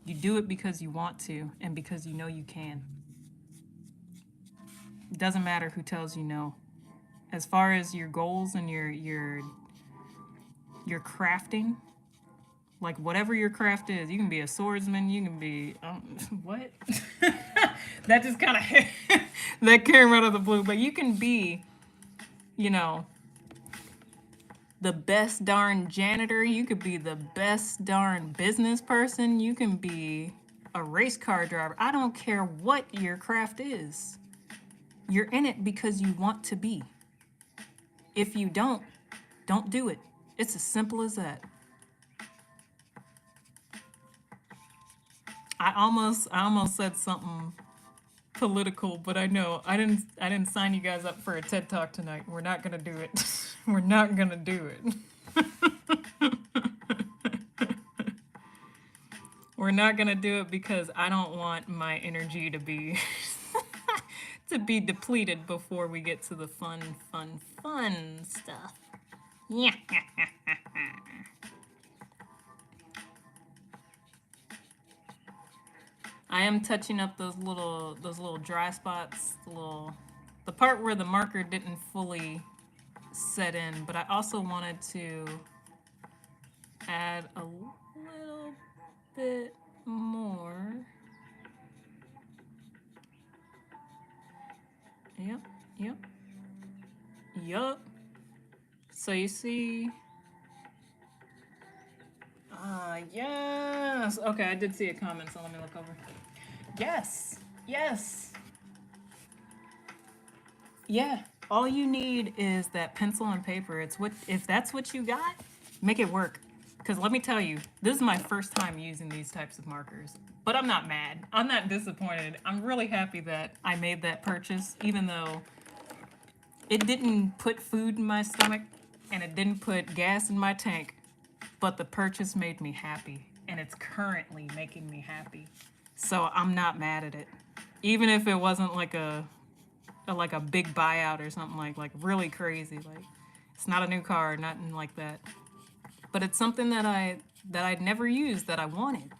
You do it because you want to and because you know you can. It doesn't matter who tells you no. As far as your goals and your crafting, like whatever your craft is, you can be a swordsman, you can be what? That just kind of that came out of the blue, but you can be, you know, the best darn janitor, you could be the best darn business person, you can be a race car driver. I don't care what your craft is. You're in it because you want to be. If you don't do it. It's as simple as that. I almost said something political, but I know I didn't sign you guys up for a TED Talk tonight. We're not gonna do it. We're not gonna do it. We're not gonna do it because I don't want my energy to be to be depleted before we get to the fun stuff. Yeah. I am touching up those little dry spots, the part where the marker didn't fully set in, but I also wanted to add a little bit more. Yep, yep, yep. So you see, yes. Okay, I did see a comment, so let me look over. Yes, yes. Yeah, all you need is that pencil and paper. It's what, if that's what you got, make it work. Because let me tell you, this is my first time using these types of markers. But I'm not mad. I'm not disappointed. I'm really happy that I made that purchase, even though it didn't put food in my stomach and it didn't put gas in my tank. But the purchase made me happy, and it's currently making me happy. So I'm not mad at it. Even if it wasn't like a big buyout or something like really crazy. Like, it's not a new car, nothing like that. But it's something that I'd never used that I wanted.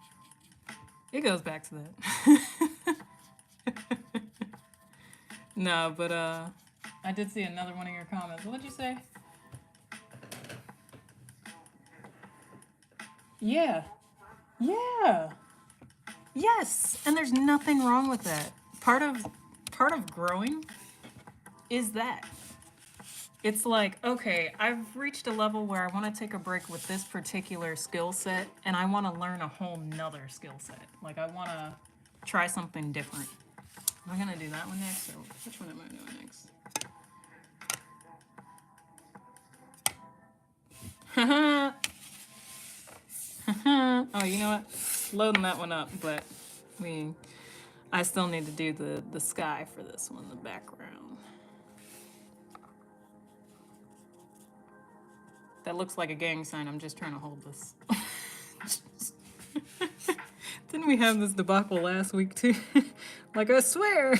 It goes back to that. No, but I did see another one of your comments. What did you say? Yeah. Yeah. Yes. And there's nothing wrong with that. Part of growing is that. It's like, okay, I've reached a level where I want to take a break with this particular skill set, and I want to learn a whole nother skill set. Like, I want to try something different. Am I going to do that one next, or which one am I doing next? Oh, you know what? Loading that one up, but I still need to do the sky for this one, the background. That looks like a gang sign. I'm just trying to hold this. Didn't we have this debacle last week too? Like, I swear.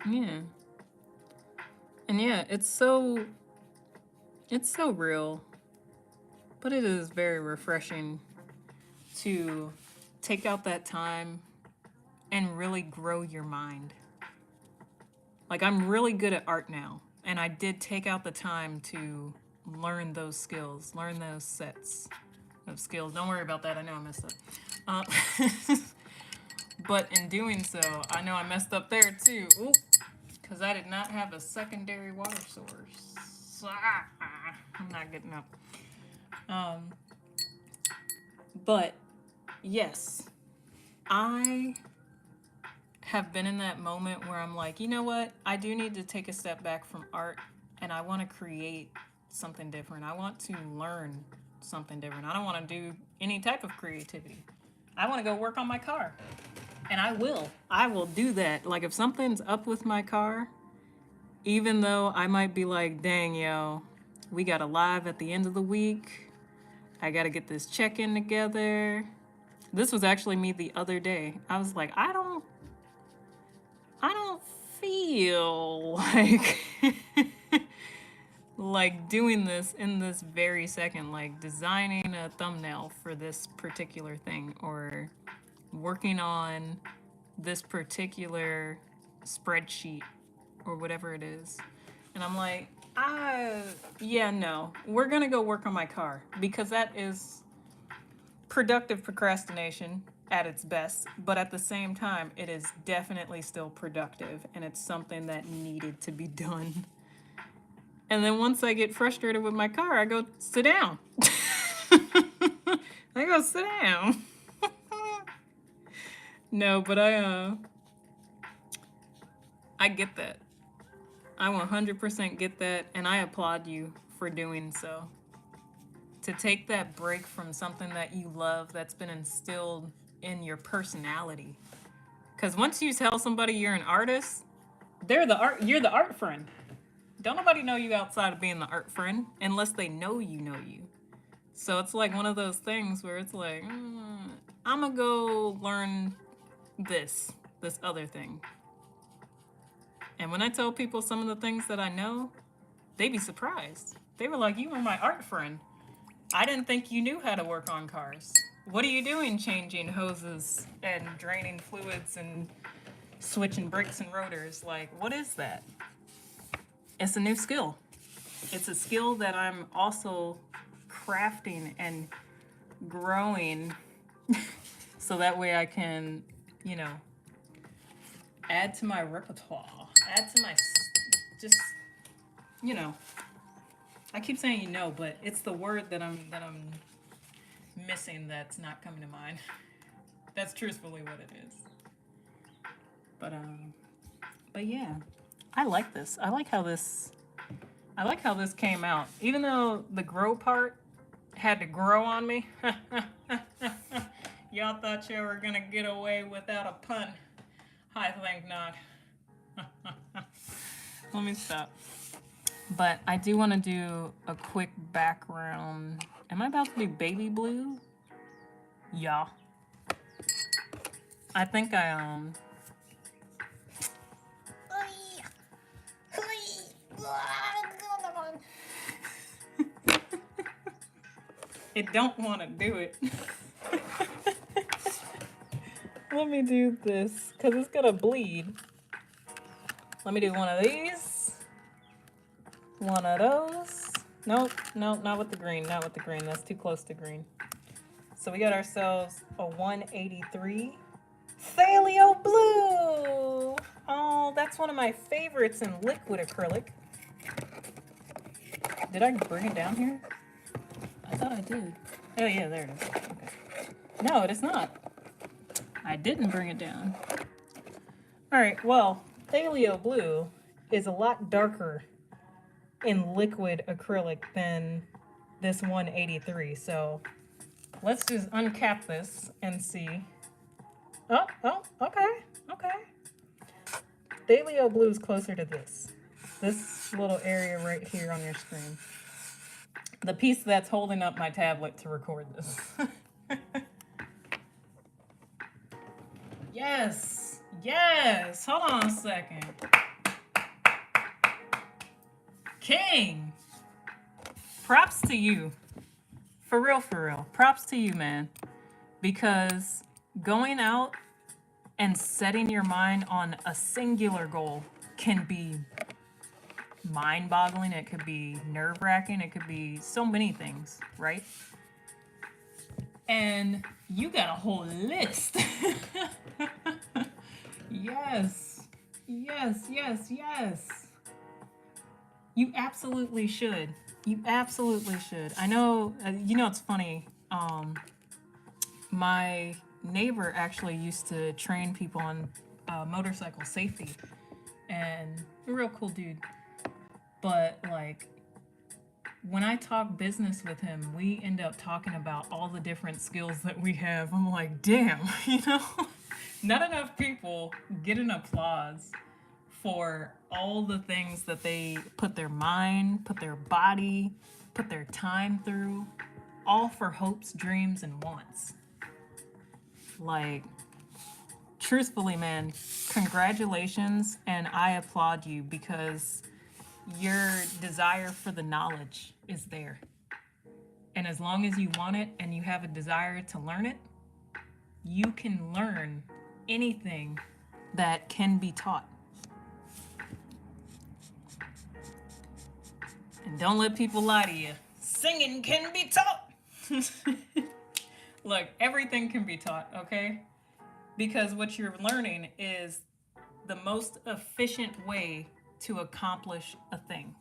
Yeah. And yeah, it's so real. But it is very refreshing to take out that time and really grow your mind. Like, I'm really good at art now, and I did take out the time to learn those skills, learn those sets of skills. Don't worry about that. I know I messed up. But in doing so, I know I messed up there too. Oop, because I did not have a secondary water source. I'm not getting up. But yes, I have been in that moment where I'm like, you know what? I do need to take a step back from art, and I want to create something different. I want to learn something different. I don't want to do any type of creativity. I want to go work on my car. And I will. I will do that. Like, if something's up with my car, even though I might be like, dang, yo, we got a live at the end of the week. I got to get this check-in together. This was actually me the other day. I was like, I don't feel like like doing this in this very second, like designing a thumbnail for this particular thing, or working on this particular spreadsheet or whatever it is. And I'm like, yeah, no, we're gonna go work on my car, because that is productive procrastination at its best, but at the same time, it is definitely still productive, and it's something that needed to be done. And then once I get frustrated with my car, I go sit down. I go sit down. No, but I get that. I 100% get that, and I applaud you for doing so. To take that break from something that you love, that's been instilled in your personality. Because once you tell somebody you're an artist, you're the art friend. Don't nobody know you outside of being the art friend unless they know you. So it's like one of those things where it's like, I'm gonna go learn this other thing. And when I tell people some of the things that I know, they be surprised. They were like, you were my art friend. I didn't think you knew how to work on cars. What are you doing changing hoses and draining fluids and switching brakes and rotors? Like, what is that? It's a new skill. It's a skill that I'm also crafting and growing so that way I can, you know, add to my repertoire, add to my, just, you know, I keep saying but it's the word that I'm missing that's not coming to mind. That's truthfully what it is. But yeah, I like this. I like how this came out. Even though the grow part had to grow on me. Y'all thought you were gonna get away without a pun. I think not. Let me stop. But I do want to do a quick background. Am I about to do baby blue? Yeah. I think it don't want to do it. Let me do this, because it's gonna bleed. Let me do one of these. One of those. Nope, not with the green, not with the green. That's too close to green. So we got ourselves a 183 Thalio Blue. Oh, that's one of my favorites in liquid acrylic. Did I bring it down here? I thought I did. Oh yeah, there it is. Okay. No, it is not. I didn't bring it down. All right, well, Thalio Blue is a lot darker in liquid acrylic than this 183. So let's just uncap this and see. Oh, okay. Thalio Blue is closer to this little area right here on your screen. The piece that's holding up my tablet to record this. Yes. Hold on a second. King. Props to you. For real. Props to you, man. Because going out and setting your mind on a singular goal can be mind-boggling. It could be nerve-wracking. It could be so many things, right? And you got a whole list. Yes. You absolutely should. I know, it's funny. My neighbor actually used to train people on motorcycle safety, and a real cool dude. But like, when I talk business with him, we end up talking about all the different skills that we have. I'm like, damn, not enough people get an applause for all the things that they put their mind, put their body, put their time through, all for hopes, dreams, and wants. Like, truthfully, man, congratulations, and I applaud you because your desire for the knowledge is there. And as long as you want it and you have a desire to learn it, you can learn anything that can be taught. And don't let people lie to you. Singing can be taught. Look, everything can be taught, okay? Because what you're learning is the most efficient way to accomplish a thing.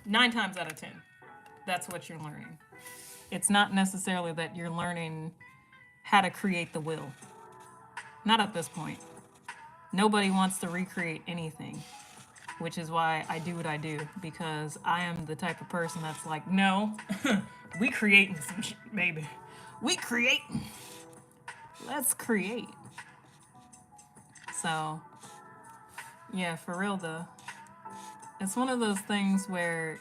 9 times out of 10, that's what you're learning. It's not necessarily that you're learning how to create the will. Not at this point. Nobody wants to recreate anything, which is why I do what I do, because I am the type of person that's like, no, we creating some shit, baby. We creating. Let's create. So, yeah, for real though. It's one of those things where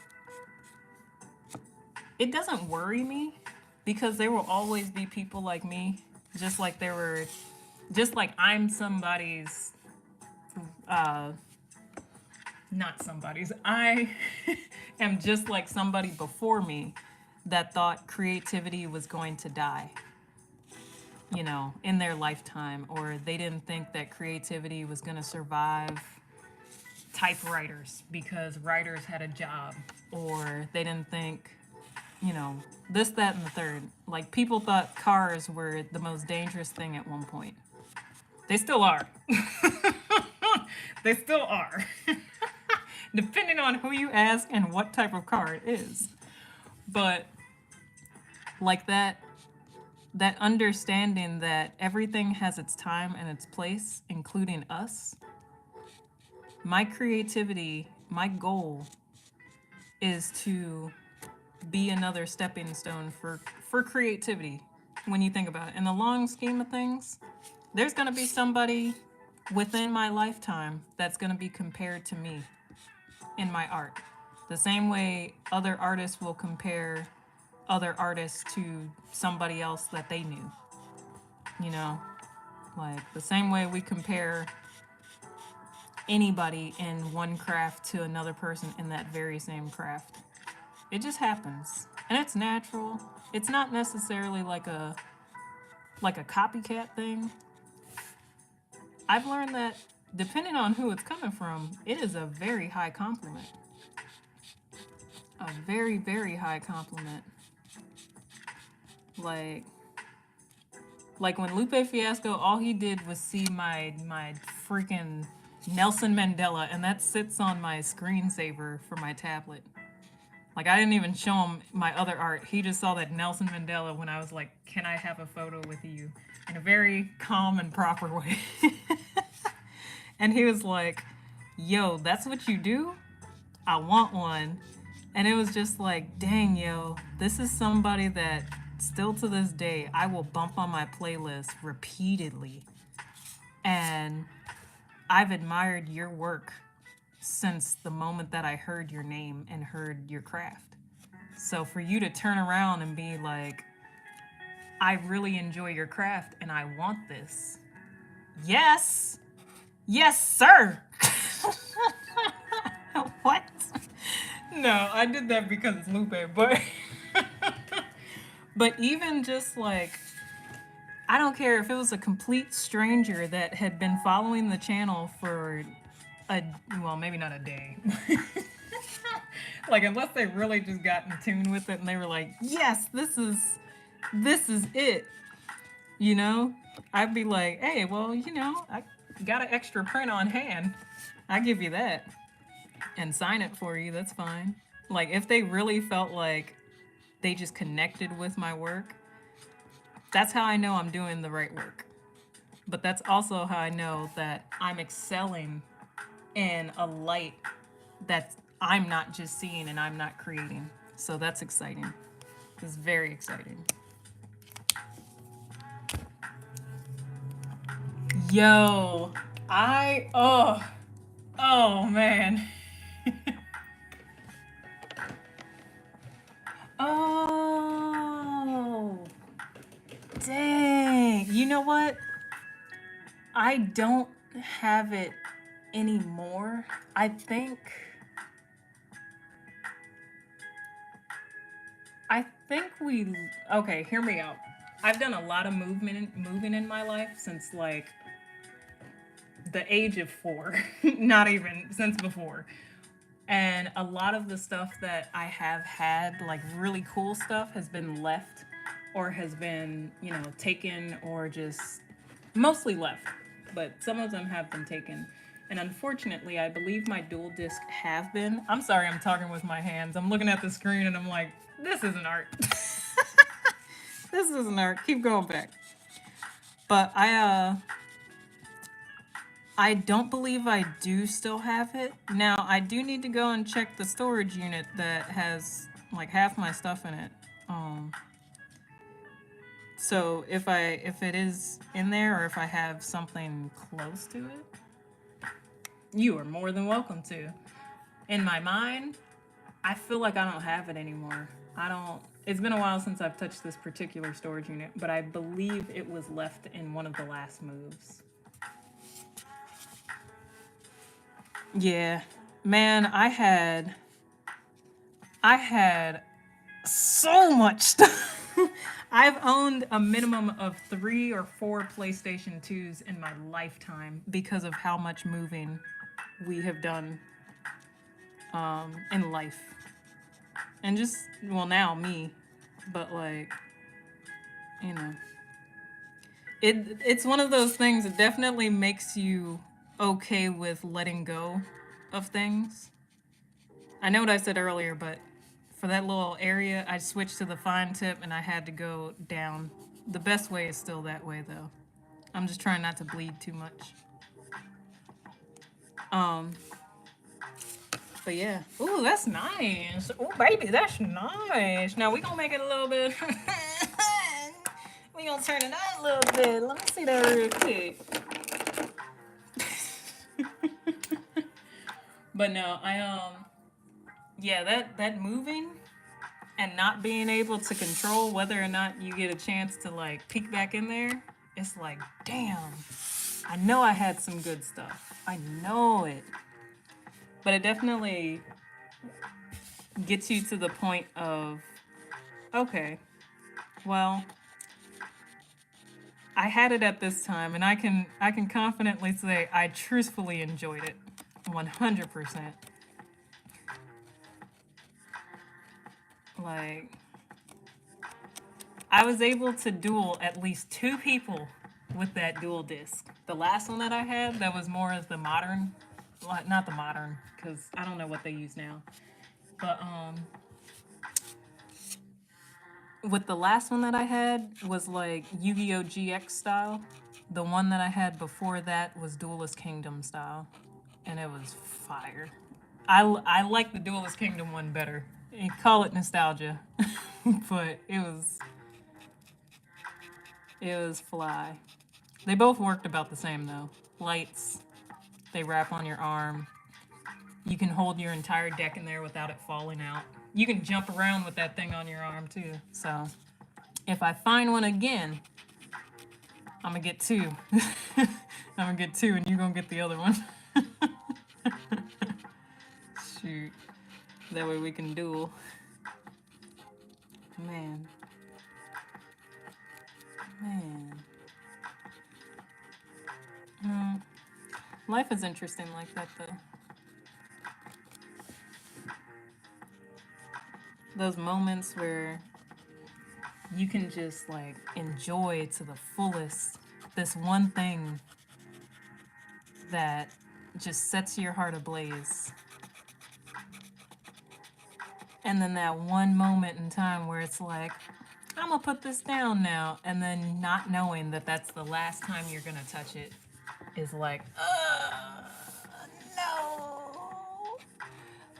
it doesn't worry me, because there will always be people like me, just like I'm somebody's, not somebody's, I am just like somebody before me that thought creativity was going to die. you know, in their lifetime, or they didn't think that creativity was going to survive typewriters because writers had a job, or they didn't think, you know, this, that, and the third. Like, people thought cars were the most dangerous thing at one point. They still are. They still are. Depending on who you ask and what type of car it is. But like that understanding that everything has its time and its place, including us. My creativity, my goal is to be another stepping stone for creativity. When you think about it, in the long scheme of things, there's going to be somebody within my lifetime that's going to be compared to me in my art. The same way other artists will compare other artists to somebody else that they knew. You know, like the same way we compare anybody in one craft to another person in that very same craft. It just happens. And it's natural. It's not necessarily like a copycat thing. I've learned that depending on who it's coming from, it is a very high compliment. A very, very high compliment. Like when Lupe Fiasco, all he did was see my freaking Nelson Mandela, and that sits on my screensaver for my tablet. Like, I didn't even show him my other art. He just saw that Nelson Mandela when I was like, can I have a photo with you? In a very calm and proper way. And he was like, yo, that's what you do? I want one. And it was just like, dang, yo, this is somebody that still to this day, I will bump on my playlist repeatedly. And I've admired your work since the moment that I heard your name and heard your craft. So for you to turn around and be like, I really enjoy your craft and I want this. Yes. Yes, sir. What? No, I did that because it's Lupe, but even just like, I don't care if it was a complete stranger that had been following the channel for well, maybe not a day. Like, unless they really just got in tune with it and they were like, yes, this is it. You know? I'd be like, hey, well, you know, I got an extra print on hand. I give you that. And sign it for you, that's fine. Like, if they really felt like they just connected with my work, that's how I know I'm doing the right work. But that's also how I know that I'm excelling in a light that I'm not just seeing and I'm not creating. So that's exciting. It's very exciting. Yo, oh man. Oh, dang. You know what? I don't have it anymore. I think okay, hear me out. I've done a lot of moving in my life since like the age of 4, not even since before. And a lot of the stuff that I have had, like really cool stuff, has been left or has been, you know, taken or just mostly left. But some of them have been taken. And unfortunately, I believe my dual disc have been. I'm sorry, I'm talking with my hands. I'm looking at the screen and I'm like, this isn't art. This isn't art. Keep going back. But I don't believe I do still have it. Now, I do need to go and check the storage unit that has like half my stuff in it. So if it is in there or if I have something close to it, you are more than welcome to. In my mind, I feel like I don't have it anymore. It's been a while since I've touched this particular storage unit, but I believe it was left in one of the last moves. Yeah, man, I had so much stuff. I've owned a minimum of 3 or 4 PlayStation 2s in my lifetime because of how much moving we have done in life. And just, well, now me, but like, you know, it's one of those things that definitely makes you okay with letting go of things. I know what I said earlier, but for that little area, I switched to the fine tip and I had to go down. The best way is still that way, though. I'm just trying not to bleed too much. But yeah. Ooh, that's nice. Ooh, baby, that's nice. Now we gonna make it a little bit. We gonna turn it up a little bit. Let me see that real quick. But no, yeah, that moving and not being able to control whether or not you get a chance to like peek back in there, it's like, damn. I know I had some good stuff. I know it. But it definitely gets you to the point of, okay, well, I had it at this time, and I can confidently say I truthfully enjoyed it, 100%. Like, I was able to duel at least 2 people with that dual disc. The last one that I had, that was more as the modern, not the modern, because I don't know what they use now, but with the last one that I had was like Yu-Gi-Oh! GX style. The one that I had before that was Duelist Kingdom style, and it was fire. I like the Duelist Kingdom one better. You call it nostalgia, but it was fly. They both worked about the same though. Lights, they wrap on your arm. You can hold your entire deck in there without it falling out. You can jump around with that thing on your arm too. So if I find one again, I'm gonna get 2. I'm gonna get 2 and you're gonna get the other one. Shoot. That way we can duel. Man. Life is interesting like that though. Those moments where you can just like enjoy to the fullest this one thing that just sets your heart ablaze. And then that one moment in time where it's like, I'm gonna put this down now, and then not knowing that that's the last time you're gonna touch it is like, no,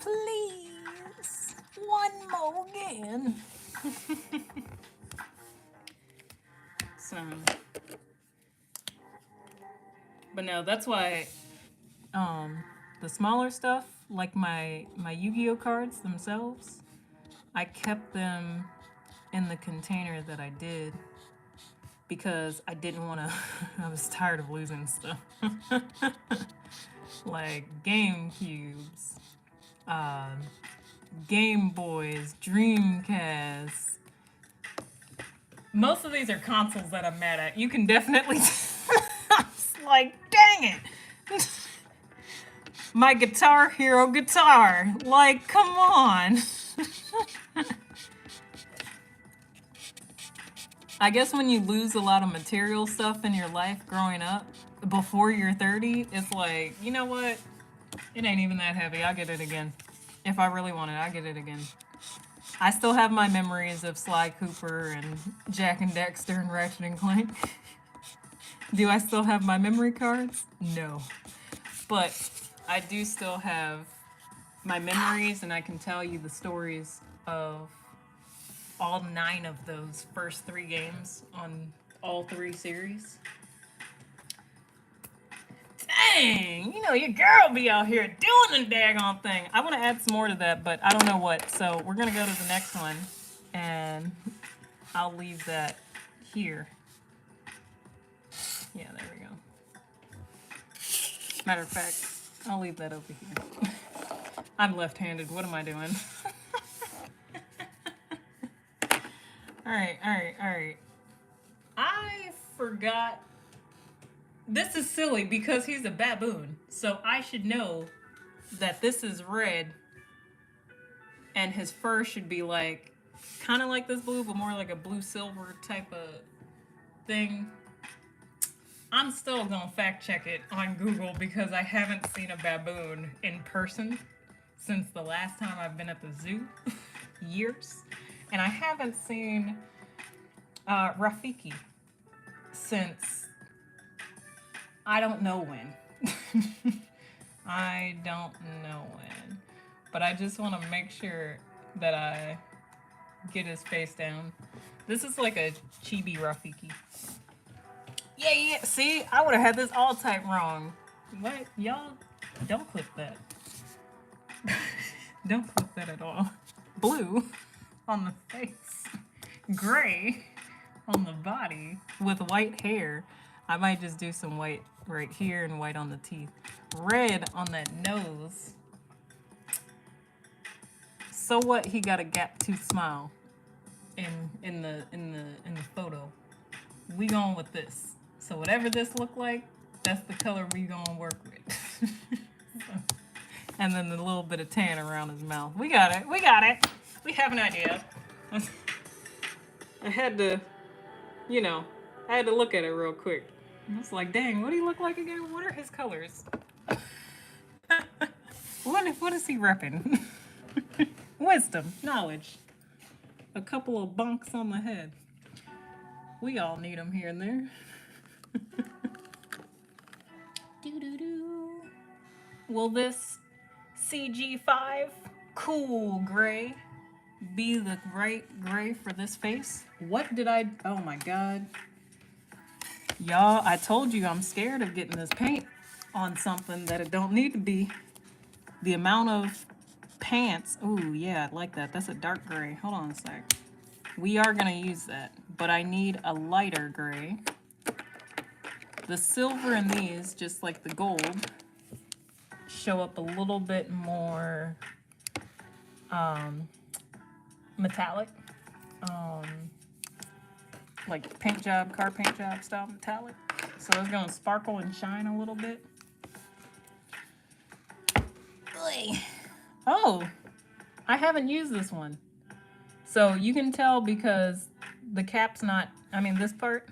please, one more again. So, but no, that's why the smaller stuff, like my Yu-Gi-Oh cards themselves, I kept them in the container that I did because I didn't want to. I was tired of losing stuff. Like GameCubes, Game Boys, Dreamcasts. Most of these are consoles that I'm mad at. You can definitely. It's like, dang it. My Guitar Hero guitar. Like, come on. I guess when you lose a lot of material stuff in your life growing up, before you're 30, it's like, you know what? It ain't even that heavy. I'll get it again. If I really want it, I'll get it again. I still have my memories of Sly Cooper and Jack and Dexter and Ratchet and Clank. Do I still have my memory cards? No. But I do still have my memories, and I can tell you the stories of all 9 of those first 3 games on all 3 series. Dang, you know, your girl be out here doing the daggone thing. I want to add some more to that, but I don't know what. So we're going to go to the next one, and I'll leave that here. Yeah, there we go. Matter of fact, I'll leave that over here. I'm left-handed. What am I doing? All Alright, alright, alright. I forgot. This is silly because he's a baboon. So I should know that this is red. And his fur should be like, kind of like this blue, but more like a blue silver type of thing. I'm still gonna fact check it on Google because I haven't seen a baboon in person since the last time I've been at the zoo. Years. And I haven't seen Rafiki since I don't know when. I don't know when. But I just want to make sure that I get his face down. This is like a chibi Rafiki. Yeah. See, I would have had this all type wrong. What? Y'all, don't clip that. Don't clip that at all. Blue on the face. Gray on the body with white hair. I might just do some white right here and white on the teeth. Red on that nose. So what? He got a gap tooth smile in the photo. We going with this. So whatever this look like, that's the color we gonna work with. And then the little bit of tan around his mouth. We got it. We got it. We have an idea. I had to, I had to look at it real quick. I was like, dang, what do he look like again? What are his colors? What is he repping? Wisdom, knowledge. A couple of bunks on the head. We all need them here and there. Will this CG5 cool gray be the right gray for this face? What did I... Oh my god. Y'all, I told you I'm scared of getting this paint on something that it don't need to be. The amount of pants... Ooh, yeah, I like that. That's a dark gray. Hold on a sec. We are going to use that, but I need a lighter gray. The silver in these, just like the gold, show up a little bit more metallic. Like paint job, car paint job style metallic. So it's going to sparkle and shine a little bit. Oh, I haven't used this one. So you can tell because the cap's not, this part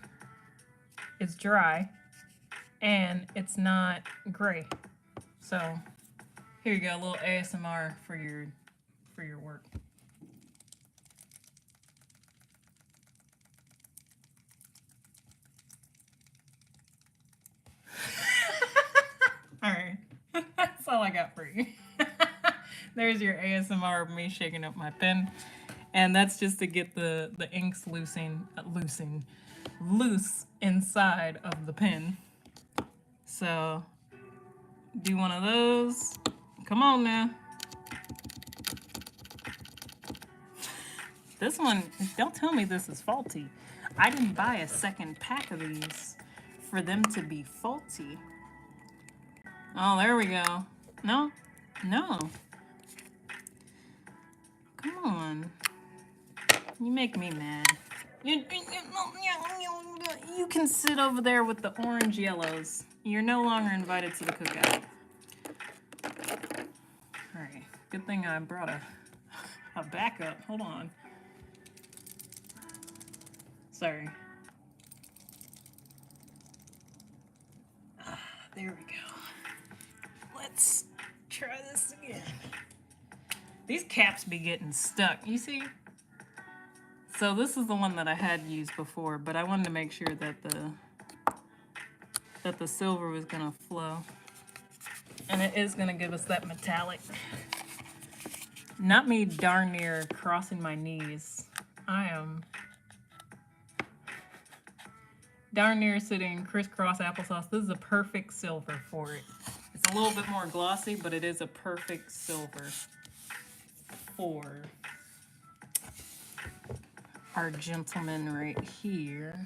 is dry and it's not gray. So here you go, a little ASMR for your work. All right, that's all I got for you. There's your ASMR of me shaking up my pen. And that's just to get the inks loose inside of the pen. So, do one of those. Come on now. This one, don't tell me this is faulty. I didn't buy a second pack of these for them to be faulty. Oh, there we go. No. Come on. You make me mad. You can sit over there with the orange yellows. You're no longer invited to the cookout. Alright. Good thing I brought a backup. Hold on. Sorry. There we go. Let's try this again. These caps be getting stuck. You see? So this is the one that I had used before, but I wanted to make sure that the silver was gonna flow. And it is gonna give us that metallic. Not me darn near crossing my knees. I am darn near sitting crisscross applesauce. This is a perfect silver for it. It's a little bit more glossy, but it is a perfect silver for our gentleman right here.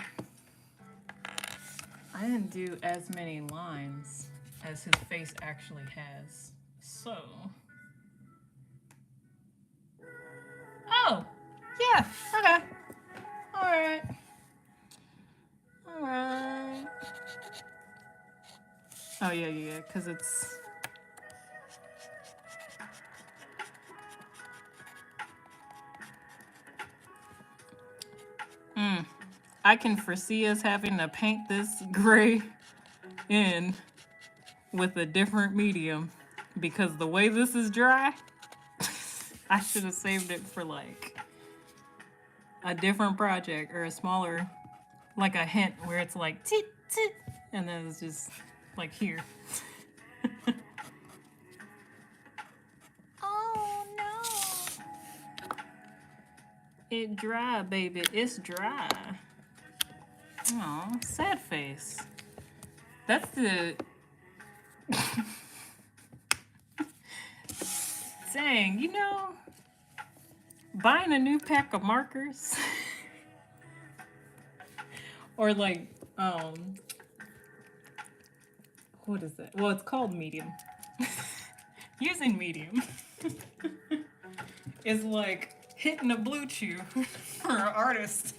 I didn't do as many lines as his face actually has. So. Oh, yeah, okay. yeah, because it's... I can foresee us having to paint this gray in with a different medium, because the way this is dry, I should have saved it for like a different project or a smaller, like a hint where it's like tit tit, and then it's just like here. Oh no! It dry, baby. It's dry. Oh, sad face. That's the... Dang, you know, buying a new pack of markers or like, what is that? Well, it's called medium. Using medium is like hitting a blue chew for an artist.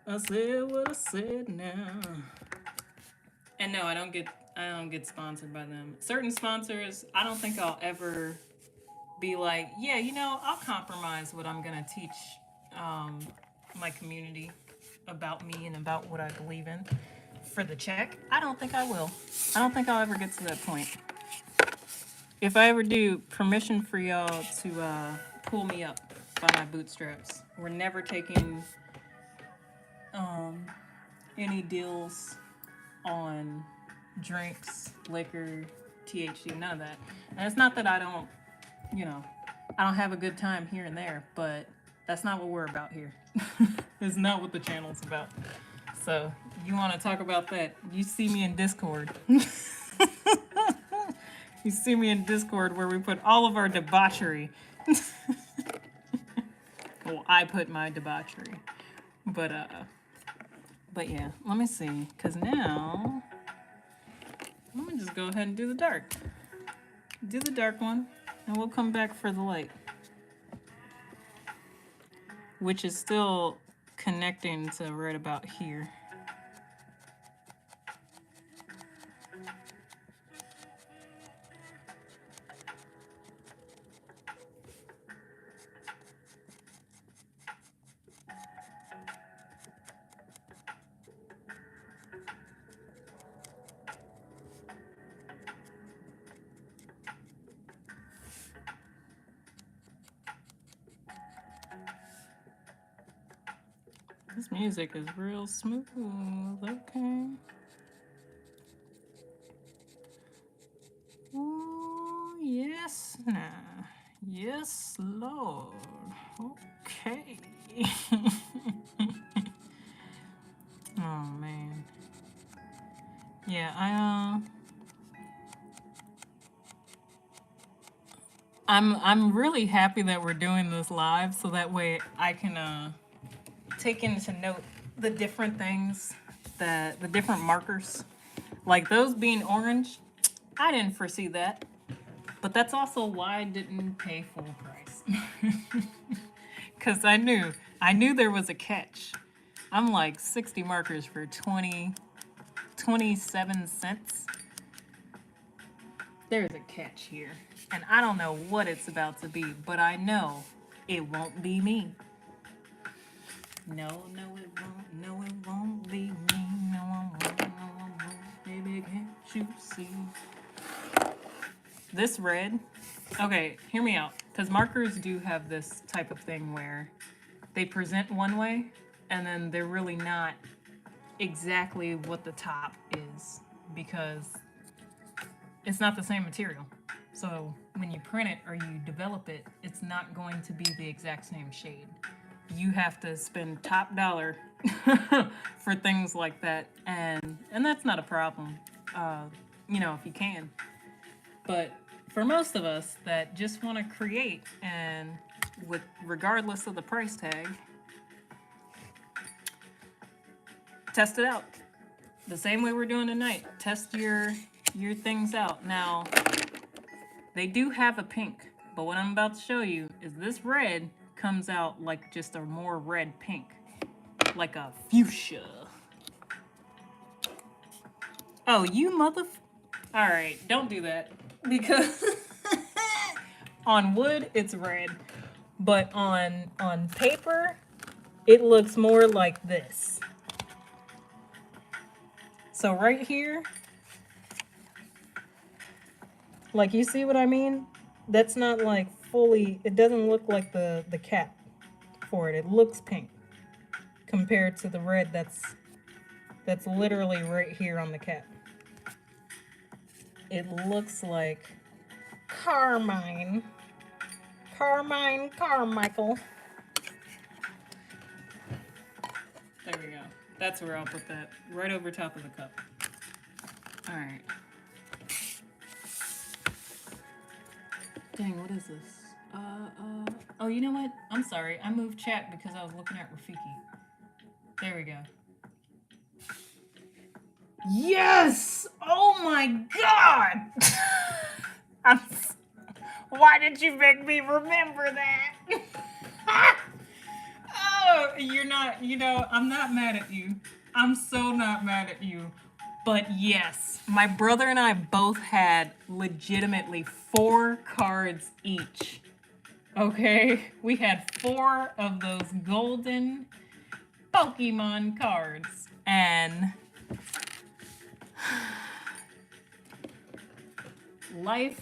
I said what I said now. And no, I don't get sponsored by them. Certain sponsors, I don't think I'll ever be like, yeah, you know, I'll compromise what I'm gonna teach my community about me and about what I believe in for the check. I don't think I will. I don't think I'll ever get to that point. If I ever do, permission for y'all to pull me up by my bootstraps. We're never taking any deals on drinks, liquor, THC, none of that. And it's not that I don't, you know, I don't have a good time here and there, but that's not what we're about here. It's not what the channel's about. So you want to talk about that, you see me in Discord. You see me in Discord where we put all of our debauchery. Well, I put my debauchery. But yeah, let me see. Because now, let me just go ahead and do the dark. Do the dark one, and we'll come back for the light. Which is still connecting to right about here. This music is real smooth, okay. Oh, yes, now. Yes, Lord. Okay. Oh, man. Yeah, I'm really happy that we're doing this live, so that way I can take into note the different things, the different markers. Like those being orange, I didn't foresee that. But that's also why I didn't pay full price. Because I knew there was a catch. I'm like 60 markers for 27 cents. There's a catch here. And I don't know what it's about to be, but I know it won't be me. No, it won't. No, it won't be me. No, it won't. Baby, can't you see? This red, okay, hear me out. Because markers do have this type of thing where they present one way, and then they're really not exactly what the top is, because it's not the same material. So when you print it or you develop it, it's not going to be the exact same shade. You have to spend top dollar for things like that, and that's not a problem, you know, if you can. But for most of us that just want to create, and regardless of the price tag, test it out. The same way we're doing tonight. Test your things out. Now, they do have a pink, but what I'm about to show you is this red comes out like just a more red pink. like a fuchsia. Oh, you mother... All right, don't do that. Because on wood, it's red. But on paper, it looks more like this. So right here, like, you see what I mean? That's not like fully, it doesn't look like the cap for it. It looks pink compared to the red that's literally right here on the cap. It looks like Carmine Carmichael. There we go. That's where I'll put that, right over top of the cup. All right. Dang, what is this? Oh, you know what? I'm sorry. I moved chat because I was looking at Rafiki. There we go. Yes! Oh my god! Why did you make me remember that? Oh, you're not, you know, I'm not mad at you. I'm so not mad at you. But yes, my brother and I both had legitimately 4 cards each. Okay? We had 4 of those golden Pokemon cards. And life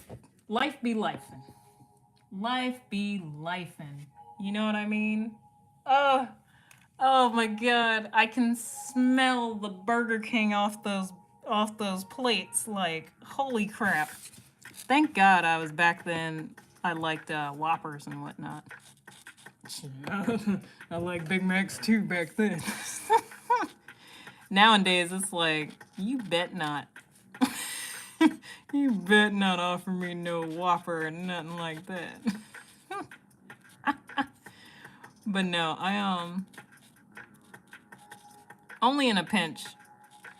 be lifing. Life be lifing. You know what I mean? Oh my god, I can smell the Burger King off those plates. Like, holy crap. Thank God I was back then. I liked Whoppers and whatnot. I like Big Macs too back then. Nowadays, it's like, you bet not. You bet not offer me no Whopper or nothing like that. But no, I only in a pinch.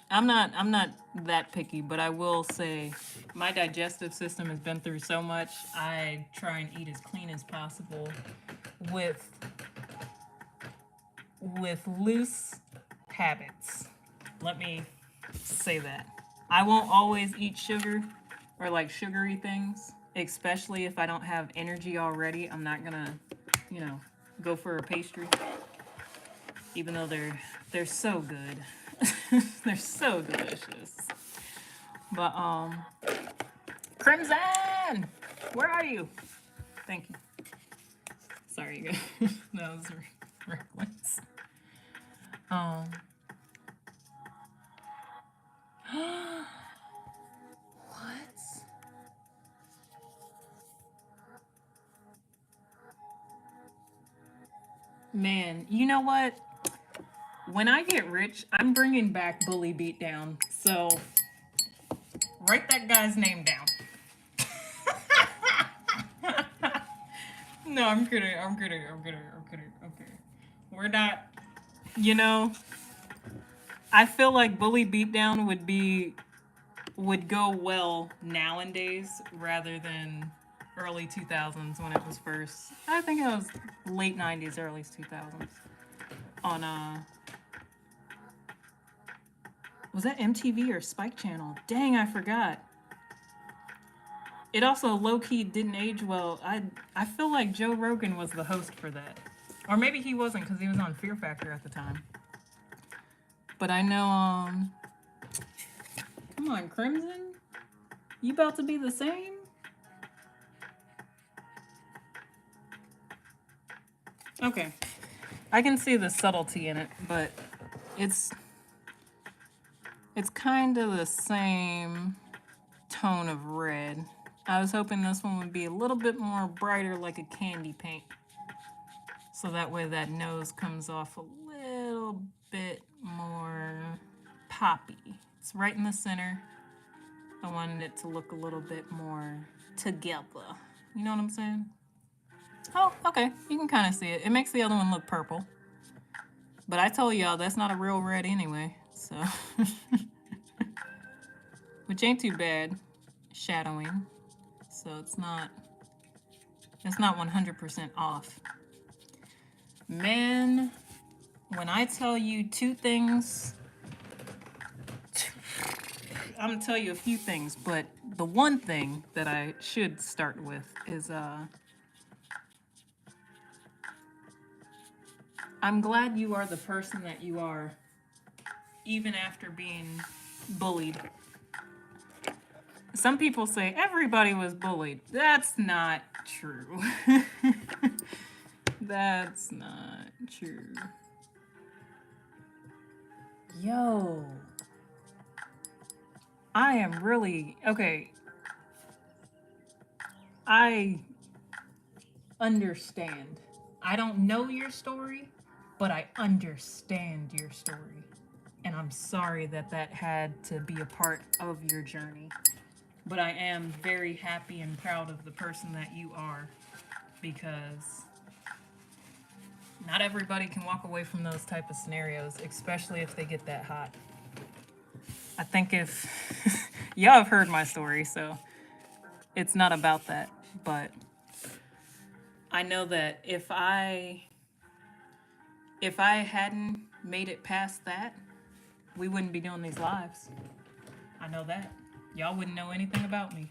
I'm not that picky, but I will say my digestive system has been through so much. I try and eat as clean as possible with loose habits. Let me say that. I won't always eat sugar or like sugary things, especially if I don't have energy already. I'm not gonna, you know, go for a pastry, even though they're so good. They're so delicious. But Crimson, where are you? Thank you. Sorry, you guys. That was reckless. What? Man, you know what? When I get rich, I'm bringing back Bully Beatdown. So write that guy's name down. No, I'm kidding. Okay. We're not, you know, I feel like Bully Beatdown would go well nowadays rather than early 2000s when it was first. I think it was late 90s, early 2000s. On was that MTV or Spike Channel? Dang, I forgot. It also low-key didn't age well. I feel like Joe Rogan was the host for that. Or maybe he wasn't because he was on Fear Factor at the time. But I know, come on, Crimson? You about to be the same? Okay. I can see the subtlety in it, but it's kind of the same tone of red. I was hoping this one would be a little bit more brighter, like a candy paint. So that way that nose comes off a little bit more poppy. It's right in the center. I wanted it to look a little bit more together. You know what I'm saying? Oh, okay. You can kind of see it. It makes the other one look purple. But I told y'all that's not a real red anyway, so. Which ain't too bad. Shadowing. So it's not 100% off. Man, When I tell you two things, I'm gonna tell you a few things, but the one thing that I should start with is I'm glad you are the person that you are, even after being bullied. Some people say everybody was bullied. That's not true. That's not true. Yo. I am really okay. I understand. I don't know your story, but I understand your story. And I'm sorry that that had to be a part of your journey. But I am very happy and proud of the person that you are, because not everybody can walk away from those type of scenarios, especially if they get that hot. I think if y'all have heard my story, so it's not about that, but I know that if I hadn't made it past that, we wouldn't be doing these lives. I know that. Y'all wouldn't know anything about me.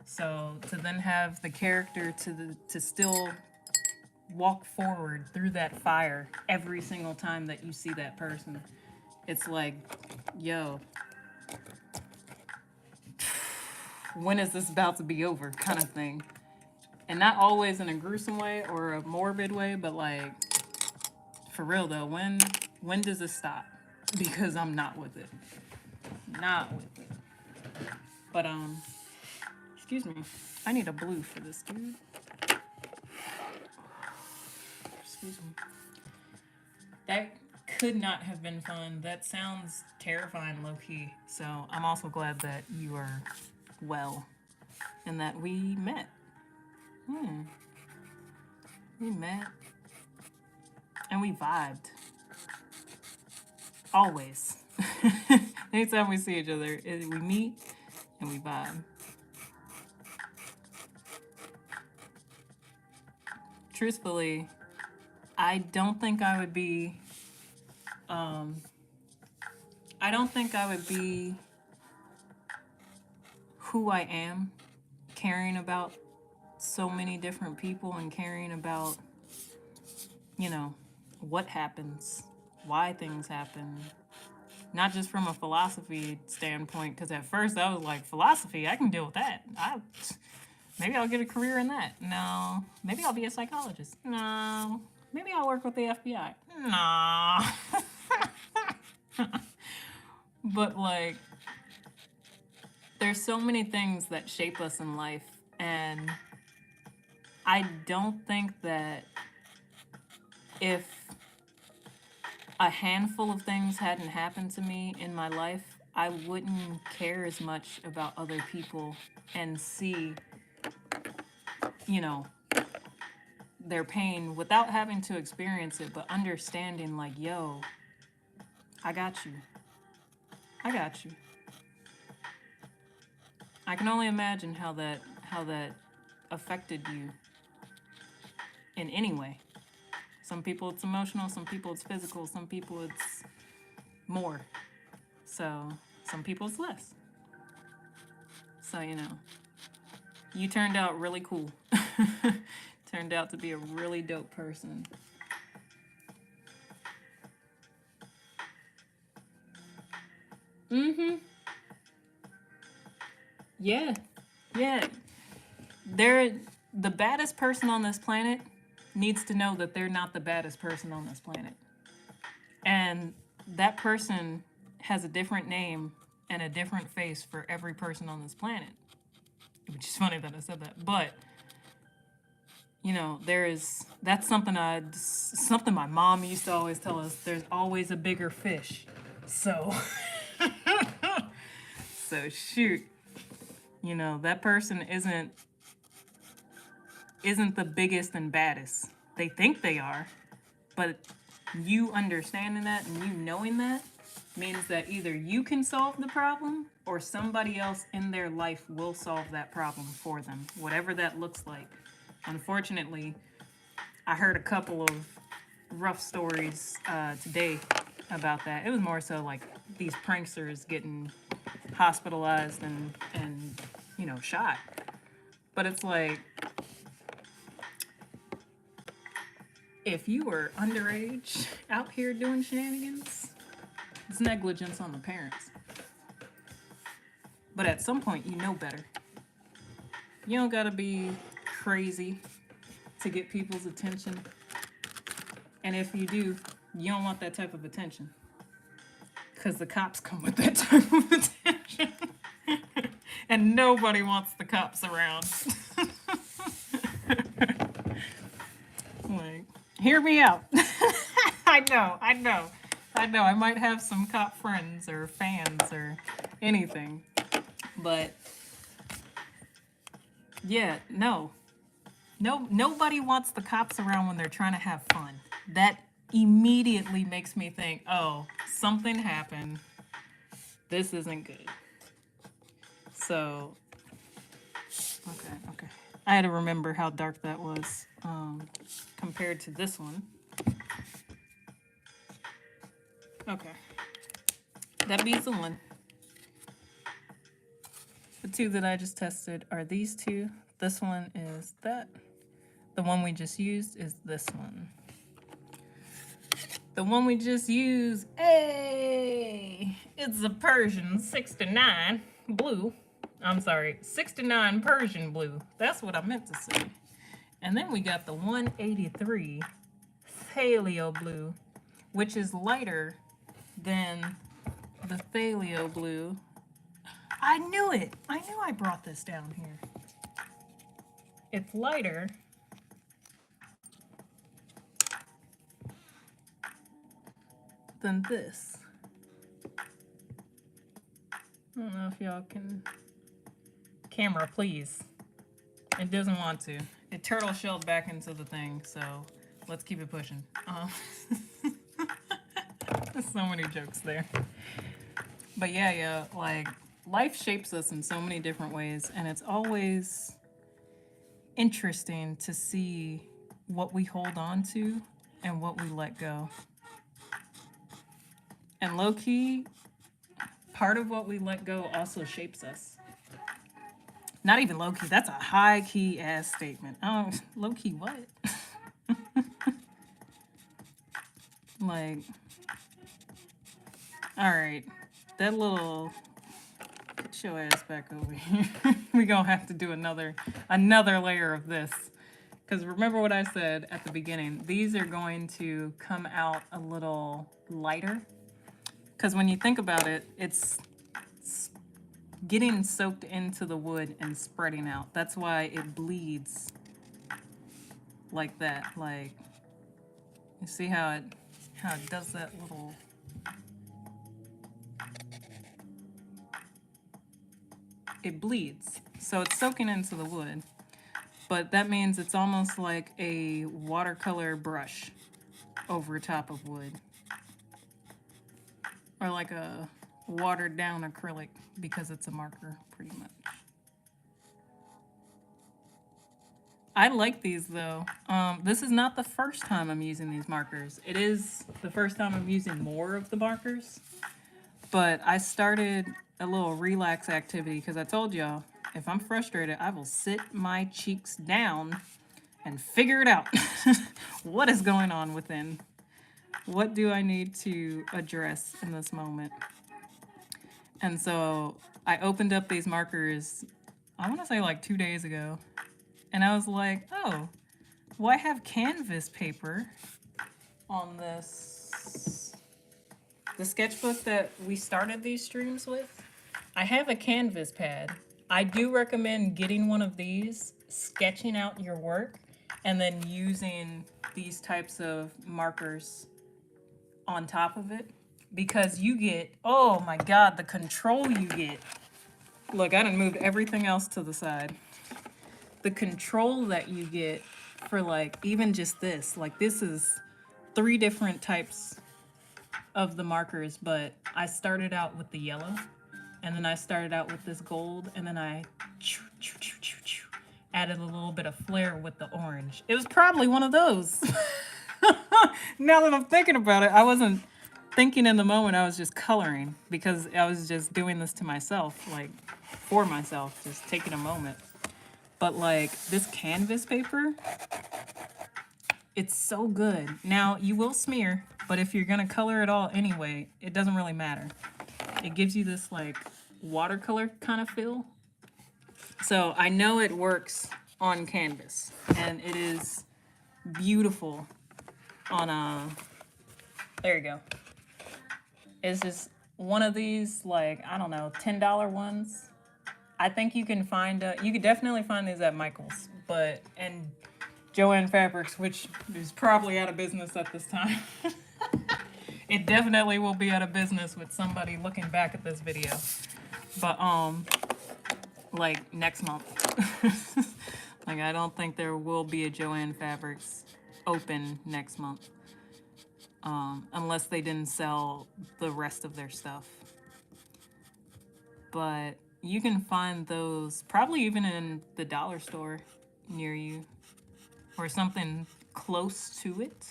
So to then have the character to still walk forward through that fire every single time that you see that person, it's like, yo, when is this about to be over, kind of thing. And not always in a gruesome way or a morbid way, but like, for real though, when does this stop? Because I'm not with it. Not with it. But excuse me. I need a blue for this, dude. Excuse me. That could not have been fun. That sounds terrifying, low-key. So I'm also glad that you are well and that we met. We met and we vibed. Always. Anytime we see each other, we meet and we vibe. Truthfully, I don't think I would be who I am, caring about so many different people and caring about, you know, what happens, why things happen. Not just from a philosophy standpoint, because at first I was like, philosophy, I can deal with that. Maybe I'll get a career in that. No. Maybe I'll be a psychologist. No. Maybe I'll work with the FBI. No. But like, there's so many things that shape us in life, and I don't think that if a handful of things hadn't happened to me in my life, I wouldn't care as much about other people and see, you know, their pain without having to experience it, but understanding like, yo, I got you. I got you. I can only imagine how that affected you in any way. Some people it's emotional, some people it's physical, some people it's more. So some people it's less. So, you know, you turned out really cool. Turned out to be a really dope person. Yeah. Yeah. The baddest person on this planet needs to know that they're not the baddest person on this planet. And that person has a different name and a different face for every person on this planet. Which is funny that I said that. But, you know, that's something my mom used to always tell us. There's always a bigger fish. So, so shoot. You know, that person isn't the biggest and baddest. They think they are, but you understanding that and you knowing that means that either you can solve the problem or somebody else in their life will solve that problem for them, whatever that looks like. Unfortunately, I heard a couple of rough stories today about that. It was more so like these pranksters getting hospitalized and you know, shot. But it's like, if you were underage out here doing shenanigans, it's negligence on the parents. But at some point, you know better. You don't gotta be crazy to get people's attention. And if you do, you don't want that type of attention. Because the cops come with that type of attention. And nobody wants the cops around. Like, hear me out. I know. I might have some cop friends or fans or anything. But yeah, no. Nobody wants the cops around when they're trying to have fun. That immediately makes me think, oh, something happened. This isn't good. So, okay. I had to remember how dark that was compared to this one. Okay. That beats the one. The two that I just tested are these two. This one is that. The one we just used is this one. The one we just used, hey, it's a Persian 69 blue. I'm sorry, 69 Persian blue. That's what I meant to say. And then we got the 183 Thalio blue, which is lighter than the Thalio blue. I knew it. I knew I brought this down here. It's lighter than this. I don't know if y'all can... Camera, please. It doesn't want to. It turtle shelled back into the thing, so let's keep it pushing. There's so many jokes there. But yeah, like, life shapes us in so many different ways, and it's always interesting to see what we hold on to and what we let go. And low-key, part of what we let go also shapes us. Not even low-key, that's a high-key ass statement. Oh, low-key what? Like, all right, that little, get your ass back over here. We gonna have to do another layer of this. Because remember what I said at the beginning, these are going to come out a little lighter. Because when you think about it, it's getting soaked into the wood and spreading out. That's why it bleeds like that. Like, you see how it does that little... It bleeds. So it's soaking into the wood. But that means it's almost like a watercolor brush over top of wood. Or like a watered down acrylic, because it's a marker, pretty much. I like these though. This is not the first time I'm using these markers. It is the first time I'm using more of the markers. But I started a little relax activity because I told y'all, if I'm frustrated, I will sit my cheeks down and figure it out. What is going on within? What do I need to address in this moment? And so I opened up these markers, I want to say like 2 days ago. And I was like, oh, well, I have canvas paper on this, the sketchbook that we started these streams with. I have a canvas pad. I do recommend getting one of these, sketching out your work, and then using these types of markers on top of it, because you get, oh my God, the control you get. Look, I done moved everything else to the side. The control that you get for like, even just this, like this is 3 different types of the markers, but I started out with the yellow, and then I started out with this gold, and then I added a little bit of flair with the orange. It was probably one of those. Now that I'm thinking about it, I wasn't thinking in the moment. I was just coloring because I was just doing this to myself, like for myself, just taking a moment. But like this canvas paper, it's so good. Now you will smear, but if you're gonna color it all anyway, it doesn't really matter. It gives you this like watercolor kind of feel. So I know it works on canvas, and it is beautiful on a, there you go. It's just one of these, like, I don't know, $10 ones. I think you can find, you could definitely find these at Michael's, but, and Joanne Fabrics, which is probably out of business at this time. It definitely will be out of business with somebody looking back at this video. But, like, next month. Like, I don't think there will be a Joanne Fabrics open next month. Unless they didn't sell the rest of their stuff. But you can find those probably even in the dollar store near you or something close to it.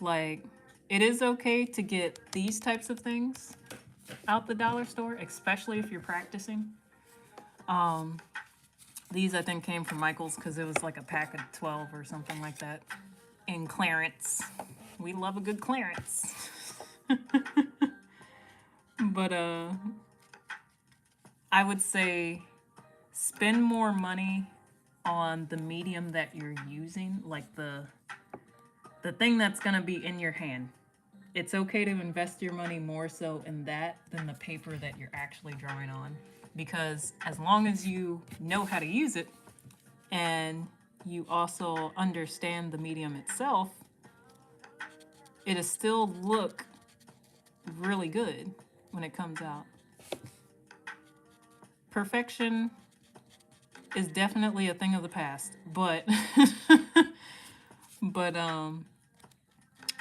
Like, it is okay to get these types of things out the dollar store, especially if you're practicing. These I think came from Michael's because it was like a pack of 12 or something like that in clearance. We love a good clearance. But I would say spend more money on the medium that you're using, like the thing that's gonna be in your hand. It's okay to invest your money more so in that than the paper that you're actually drawing on. Because as long as you know how to use it and you also understand the medium itself, it'll still look really good when it comes out. Perfection is definitely a thing of the past, but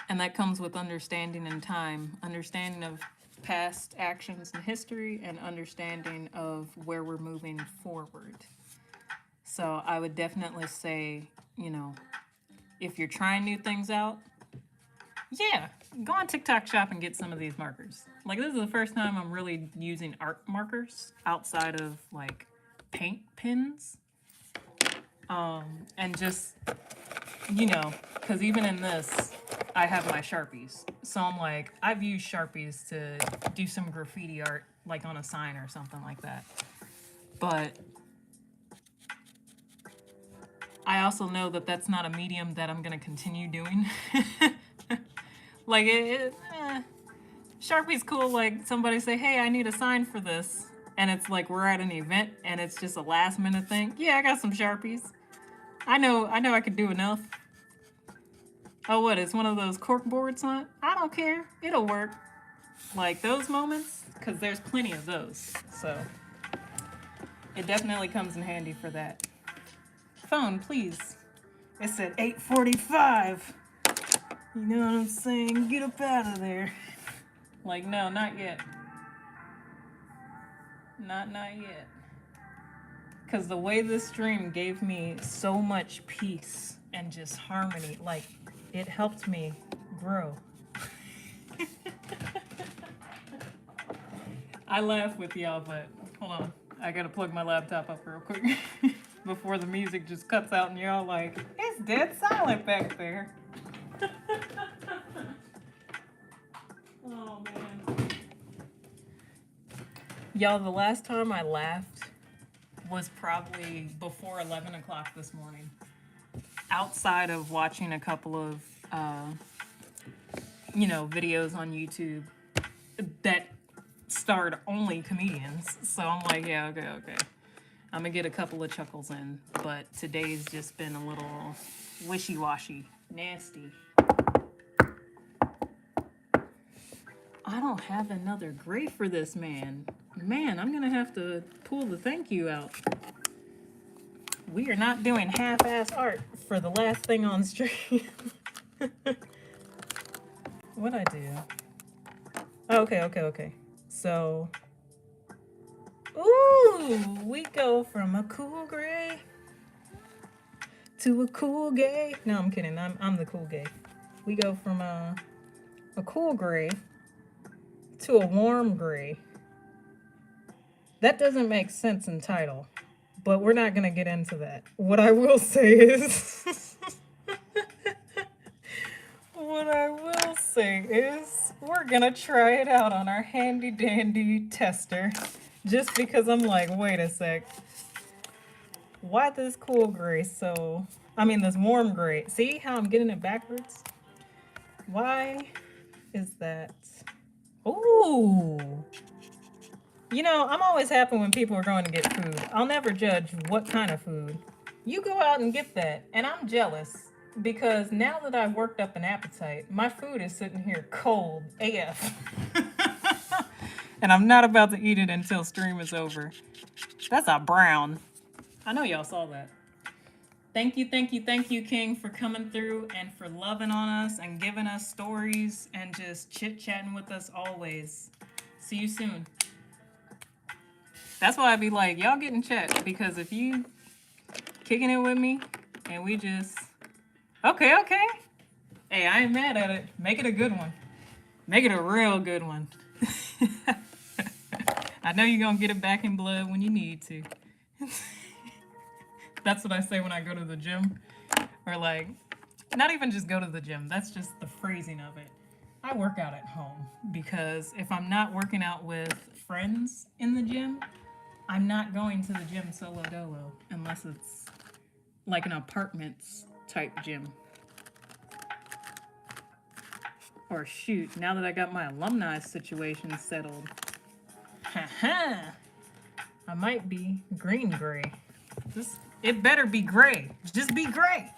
and that comes with understanding in time, understanding of past actions in history, and understanding of where we're moving forward. So I would definitely say, you know, if you're trying new things out, yeah, go on TikTok shop and get some of these markers. Like, this is the first time I'm really using art markers outside of like paint pens. And just, you know, because even in this, I have my Sharpies. So I'm like, I've used Sharpies to do some graffiti art, like on a sign or something like that. But I also know that that's not a medium that I'm going to continue doing. Like, Sharpie's cool. Like, somebody say, hey, I need a sign for this. And it's like, we're at an event and it's just a last minute thing. Yeah, I got some Sharpies. I know I could do enough. Oh, what? It's one of those cork boards, huh? I don't care. It'll work. Like those moments, because there's plenty of those. So it definitely comes in handy for that. Phone, please. It's at 8:45. You know what I'm saying? Get up out of there. Like, no, not yet. Not yet. Because the way this stream gave me so much peace and just harmony, like, it helped me grow. I laugh with y'all, but hold on. I gotta plug my laptop up real quick before the music just cuts out and y'all like, it's dead silent back there. Oh, man. Y'all, the last time I laughed was probably before 11 o'clock this morning. Outside of watching a couple of, you know, videos on YouTube that starred only comedians. So I'm like, yeah, okay. I'm gonna get a couple of chuckles in. But today's just been a little wishy-washy, nasty. I don't have another gray for this man. Man, I'm gonna have to pull the thank you out. We are not doing half-ass art for the last thing on stream. What'd I do? Oh, okay. So, ooh, we go from a cool gray to a cool gray. No, I'm kidding. I'm the cool gay. We go from a cool gray to a warm gray. That doesn't make sense in title, but we're not gonna get into that. What I will say is we're gonna try it out on our handy dandy tester, just because I'm like, wait a sec, why this cool gray? This warm gray. See how I'm getting it backwards? Why is that? Ooh. You know, I'm always happy when people are going to get food. I'll never judge what kind of food. You go out and get that, and I'm jealous because now that I've worked up an appetite, my food is sitting here cold AF. And I'm not about to eat it until stream is over. That's a brown. I know y'all saw that. Thank you, King, for coming through and for loving on us and giving us stories and just chit-chatting with us always. See you soon. That's why I be like, y'all get in chat, because if you kicking it with me and we just, okay. Hey, I ain't mad at it. Make it a good one. Make it a real good one. I know you're gonna get it back in blood when you need to. That's what I say when I go to the gym. Or like, not even just go to the gym. That's just the phrasing of it. I work out at home because if I'm not working out with friends in the gym, I'm not going to the gym solo dolo unless it's like an apartments type gym. Or shoot, now that I got my alumni situation settled, I might be green gray. It better be gray. Just be gray.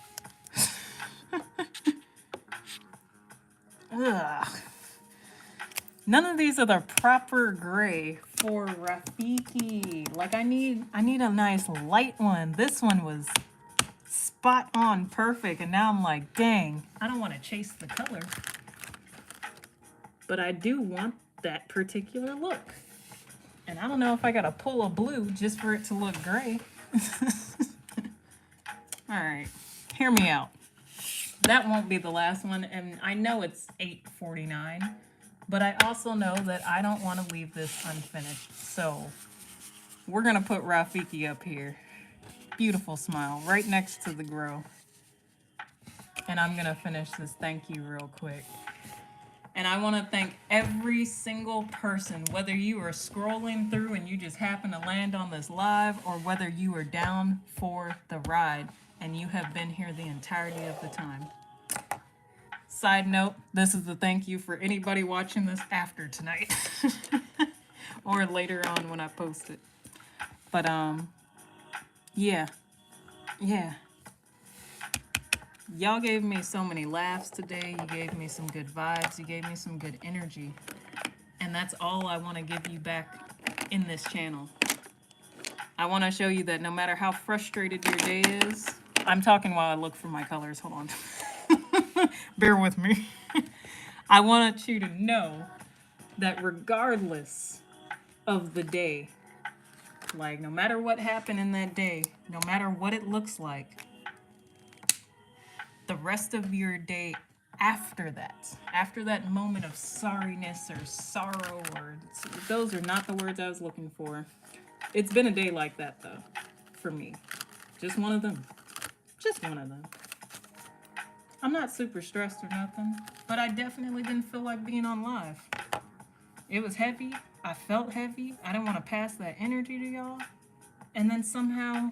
Ugh. None of these are the proper gray for Rafiki. Like I need a nice light one. This one was spot on perfect, and now I'm like, dang, I don't want to chase the color. But I do want that particular look. And I don't know if I gotta pull a blue just for it to look gray. All right, hear me out. That won't be the last one, and I know it's 8:49. But I also know that I don't want to leave this unfinished. So we're going to put Rafiki up here. Beautiful smile right next to the grow. And I'm going to finish this thank you real quick. And I want to thank every single person, whether you are scrolling through and you just happen to land on this live, or whether you are down for the ride and you have been here the entirety of the time. Side note, this is the thank you for anybody watching this after tonight. Or later on when I post it. But, yeah. Y'all gave me so many laughs today. You gave me some good vibes. You gave me some good energy. And that's all I want to give you back in this channel. I want to show you that no matter how frustrated your day is, I'm talking while I look for my colors. Hold on. Bear with me. I want you to know that regardless of the day, like no matter what happened in that day, no matter what it looks like, the rest of your day after that moment of sorriness or sorrow, or those are not the words I was looking for. It's been a day like that though, for me. Just one of them. I'm not super stressed or nothing, but I definitely didn't feel like being on live. It was heavy. I felt heavy. I didn't want to pass that energy to y'all. And then somehow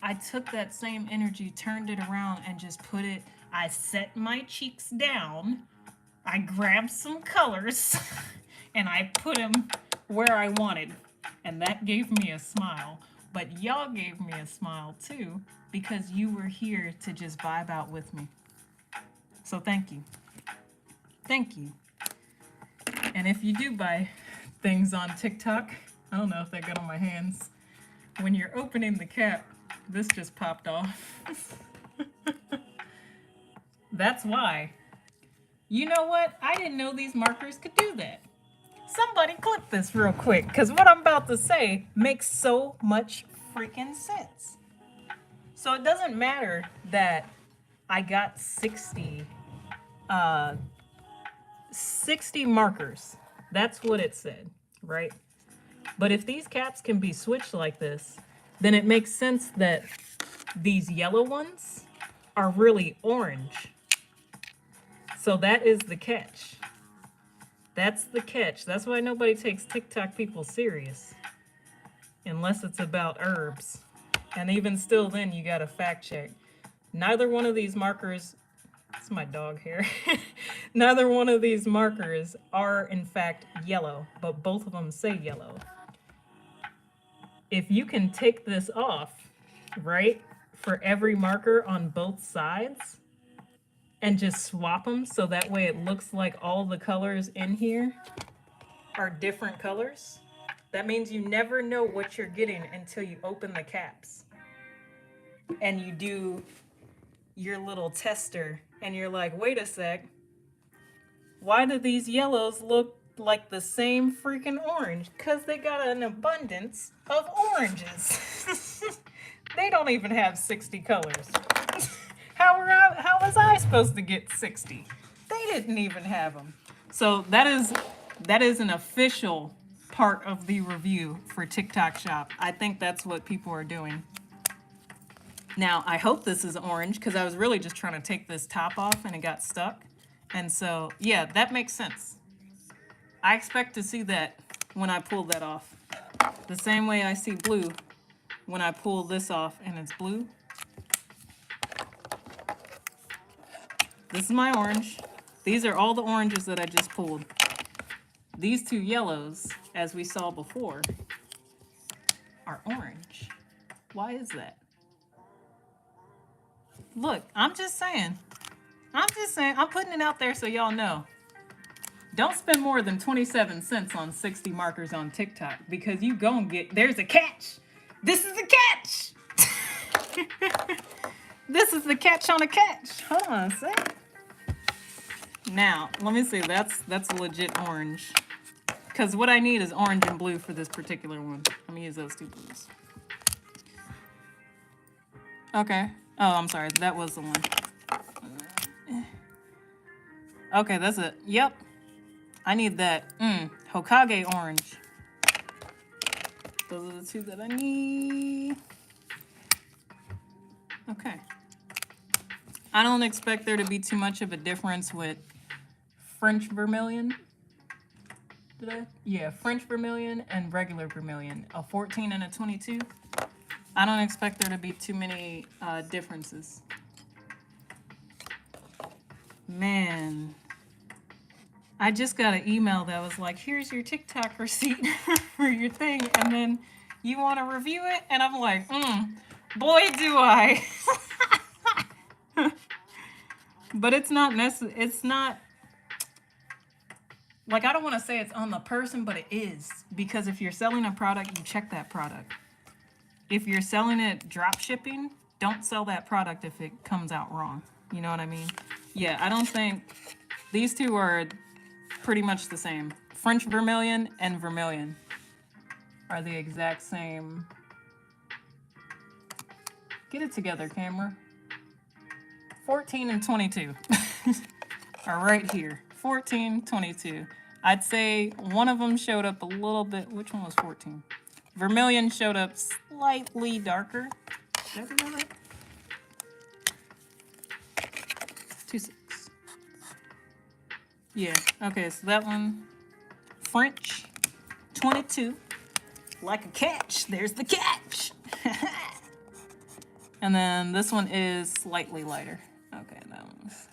I took that same energy, turned it around, and just put it, I set my cheeks down, I grabbed some colors, and I put them where I wanted. And that gave me a smile. But y'all gave me a smile too, because you were here to just vibe out with me. So thank you. Thank you. And if you do buy things on TikTok, I don't know if they got on my hands, when you're opening the cap, this just popped off. That's why. You know what? I didn't know these markers could do that. Somebody clip this real quick, because what I'm about to say makes so much freaking sense. So it doesn't matter that I got 60 markers. That's what it said, right? But if these caps can be switched like this, then it makes sense that these yellow ones are really orange. So that is the catch. That's the catch. That's why nobody takes TikTok people serious. Unless it's about herbs. And even still then, you gotta fact check. Neither one of these markers, it's my dog hair. Neither one of these markers are in fact yellow, but both of them say yellow. If you can take this off, right, for every marker on both sides, and just swap them so that way it looks like all the colors in here are different colors, that means you never know what you're getting until you open the caps. And you do your little tester, and you're like, wait a sec, why do these yellows look like the same freaking orange? Because they got an abundance of oranges. They don't even have 60 colors. How was I supposed to get 60? They didn't even have them. So that is an official part of the review for TikTok Shop. I think that's what people are doing. Now, I hope this is orange because I was really just trying to take this top off and it got stuck. And so, yeah, that makes sense. I expect to see that when I pull that off. The same way I see blue when I pull this off and it's blue. This is my orange. These are all the oranges that I just pulled. These two yellows, as we saw before, are orange. Why is that? Look, I'm just saying, I'm putting it out there so y'all know. Don't spend more than 27 cents on 60 markers on TikTok because you gon' get, there's a catch. This is the catch. This is the catch on a catch. Hold on a sec. Now, let me see, that's legit orange. Because what I need is orange and blue for this particular one. Let me use those two blues. Okay. Oh, I'm sorry. That was the one. Okay, that's it. Yep. I need that. Hokage orange. Those are the two that I need. Okay. I don't expect there to be too much of a difference with French vermilion. Did I? Yeah, French vermilion and regular vermilion. A 14 and a 22. I don't expect there to be too many differences. Man, I just got an email that was like, here's your TikTok receipt for your thing, and then you want to review it? And I'm like, boy, do I. But it's not necessary. It's not, like, I don't want to say it's on the person, but it is. Because if you're selling a product, you check that product. If you're selling it drop shipping, don't sell that product if it comes out wrong. You know what I mean? Yeah, I don't think these two are pretty much the same. French vermilion and vermilion are the exact same. Get it together, camera. 14 and 22 are right here. 14, 22. I'd say one of them showed up a little bit. Which one was 14? Vermilion showed up slightly darker. Did I do that? 2-6. Yeah, okay, so that one, French, 22. Like a catch, there's the catch. And then this one is slightly lighter. Okay, that one's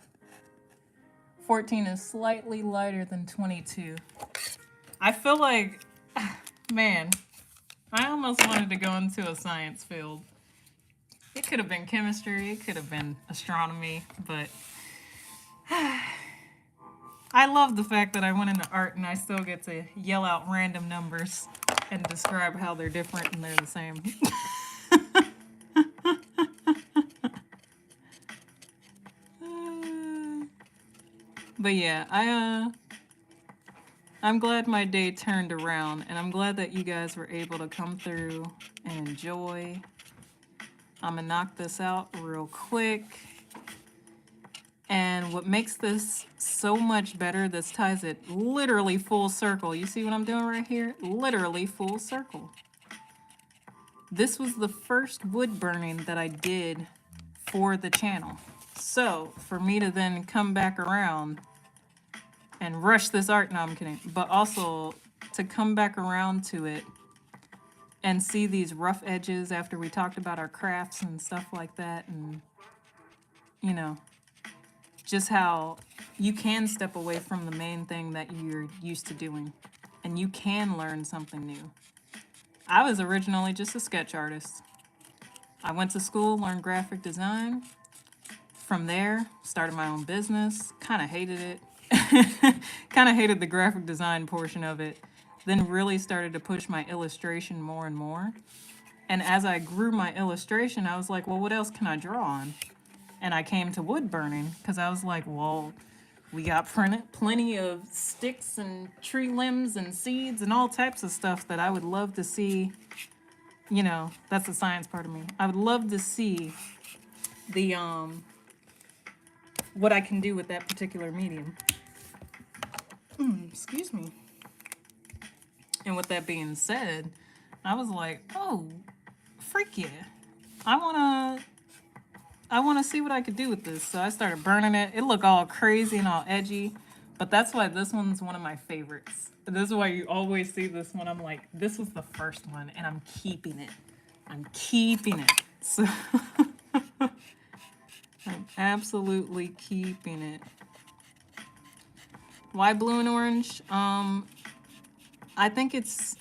14 is slightly lighter than 22. I feel like, man, I almost wanted to go into a science field. It could have been chemistry, it could have been astronomy, but I love the fact that I went into art and I still get to yell out random numbers and describe how they're different and they're the same. But yeah, I'm glad my day turned around, and I'm glad that you guys were able to come through and enjoy. I'm gonna knock this out real quick. And what makes this so much better, this ties it literally full circle. You see what I'm doing right here? Literally full circle. This was the first wood burning that I did for the channel. So for me to then come back around and rush this art, no, I'm kidding, but also to come back around to it and see these rough edges after we talked about our crafts and stuff like that, and you know, just how you can step away from the main thing that you're used to doing and you can learn something new. I was originally just a sketch artist. I went to school, learned graphic design. From there, started my own business, kind of hated it. Kind of hated the graphic design portion of it. Then really started to push my illustration more and more. And as I grew my illustration, I was like, well, what else can I draw on? And I came to wood burning because I was like, well, we got plenty of sticks and tree limbs and seeds and all types of stuff that I would love to see. You know, that's the science part of me. I would love to see the what I can do with that particular medium. Excuse me. And with that being said, I was like, oh, freak yeah. I wanna see what I could do with this. So I started burning it. It looked all crazy and all edgy, but that's why this one's one of my favorites. This is why you always see this one. I'm like, this was the first one and I'm keeping it. I'm keeping it. So I'm absolutely keeping it. Why blue and orange? I think it's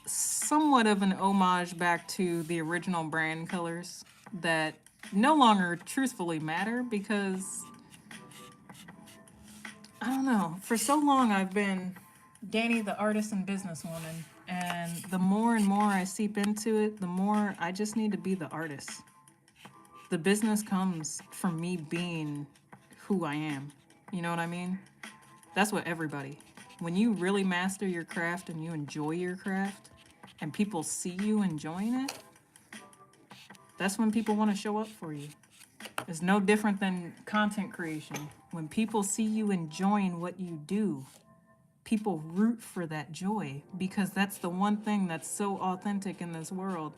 somewhat of an homage back to the original brand colors that no longer truthfully matter because, I don't know, for so long I've been Danny the artist and businesswoman, and the more and more I seep into it, the more I just need to be the artist. The business comes from me being who I am. You know what I mean? That's what everybody. When you really master your craft and you enjoy your craft and people see you enjoying it, that's when people want to show up for you. It's no different than content creation. When people see you enjoying what you do, people root for that joy because that's the one thing that's so authentic in this world.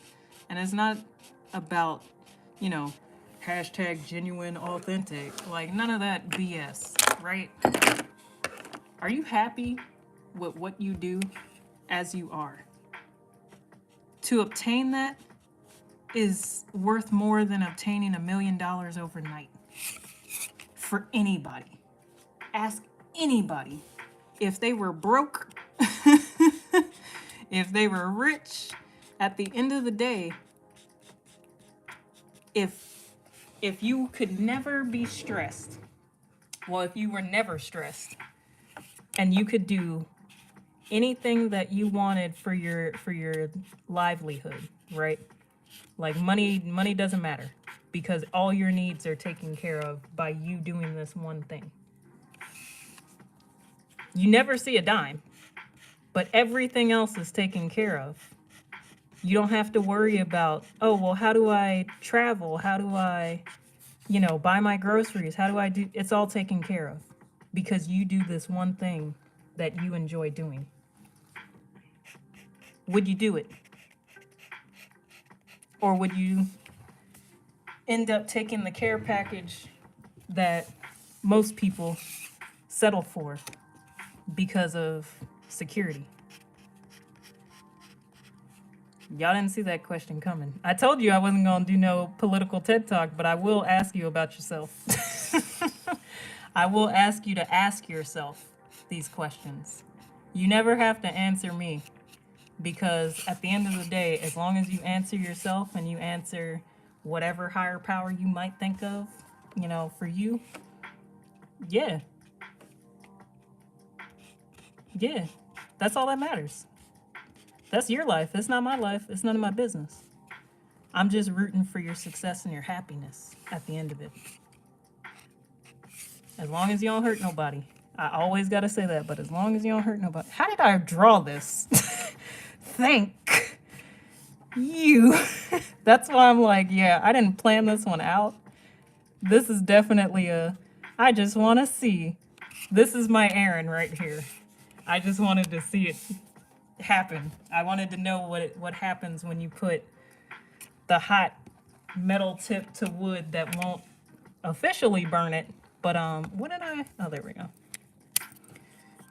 And it's not about, you know, hashtag genuine authentic. Like none of that BS, right? Are you happy with what you do as you are? To obtain that is worth more than obtaining $1 million overnight. For anybody. Ask anybody. If they were broke, if they were rich, at the end of the day, if you could never be stressed, well, if you were never stressed, and you could do anything that you wanted for your livelihood, right? Like money doesn't matter because all your needs are taken care of by you doing this one thing. You never see a dime, but everything else is taken care of. You don't have to worry about, oh, well, how do I travel? How do I, you know, buy my groceries? How do I do? It's all taken care of because you do this one thing that you enjoy doing. Would you do it? Or would you end up taking the care package that most people settle for because of security? Y'all didn't see that question coming. I told you I wasn't going to do no political TED Talk, but I will ask you about yourself. I will ask you to ask yourself these questions. You never have to answer me. Because at the end of the day, as long as you answer yourself and you answer whatever higher power you might think of, you know, for you, yeah, that's all that matters. That's your life. It's not my life. It's none of my business. I'm just rooting for your success and your happiness at the end of it. As long as you don't hurt nobody. I always got to say that, but as long as you don't hurt nobody. How did I draw this? You. That's why I'm like, yeah, I didn't plan this one out. This is definitely I just want to see. This is my Aaron right here. I just wanted to see it happen. I wanted to know what happens when you put the hot metal tip to wood that won't officially burn it. But what did I? Oh, there we go.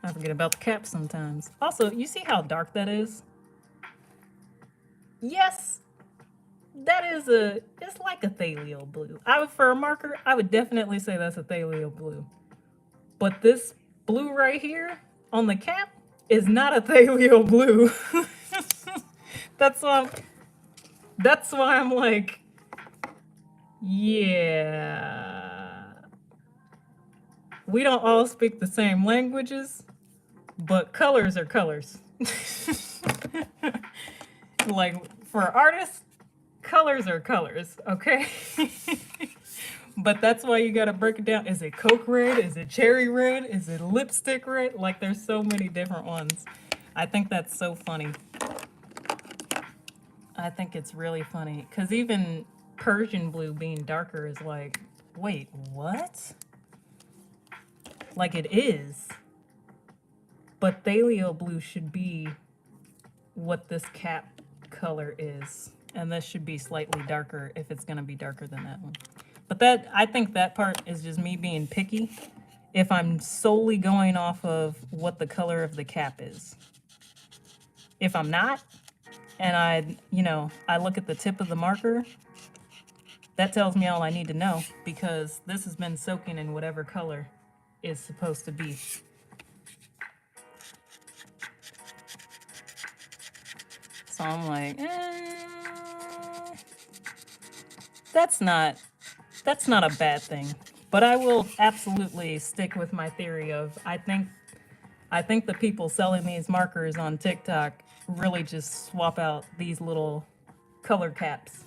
I forget about the cap sometimes. Also, you see how dark that is? Yes, that is it's like a thalio blue. For a marker, I would definitely say that's a thalio blue. But this blue right here on the cap is not a thalio blue. that's why I'm like, yeah. We don't all speak the same languages, but colors are colors. Like for artists, colors are colors, okay? But that's why you gotta break it down. Is it Coke red? Is it cherry red? Is it lipstick red? Like there's so many different ones. I think that's so funny. I think it's really funny because even Persian blue being darker is like, wait, what? Like it is. But thalio blue should be what this cap color is. And this should be slightly darker if it's gonna be darker than that one. But I think that part is just me being picky if I'm solely going off of what the color of the cap is. If I'm not, and I look at the tip of the marker, that tells me all I need to know because this has been soaking in whatever color is supposed to be. So I'm like, that's not a bad thing. But I will absolutely stick with my theory of I think the people selling these markers on TikTok really just swap out these little color caps.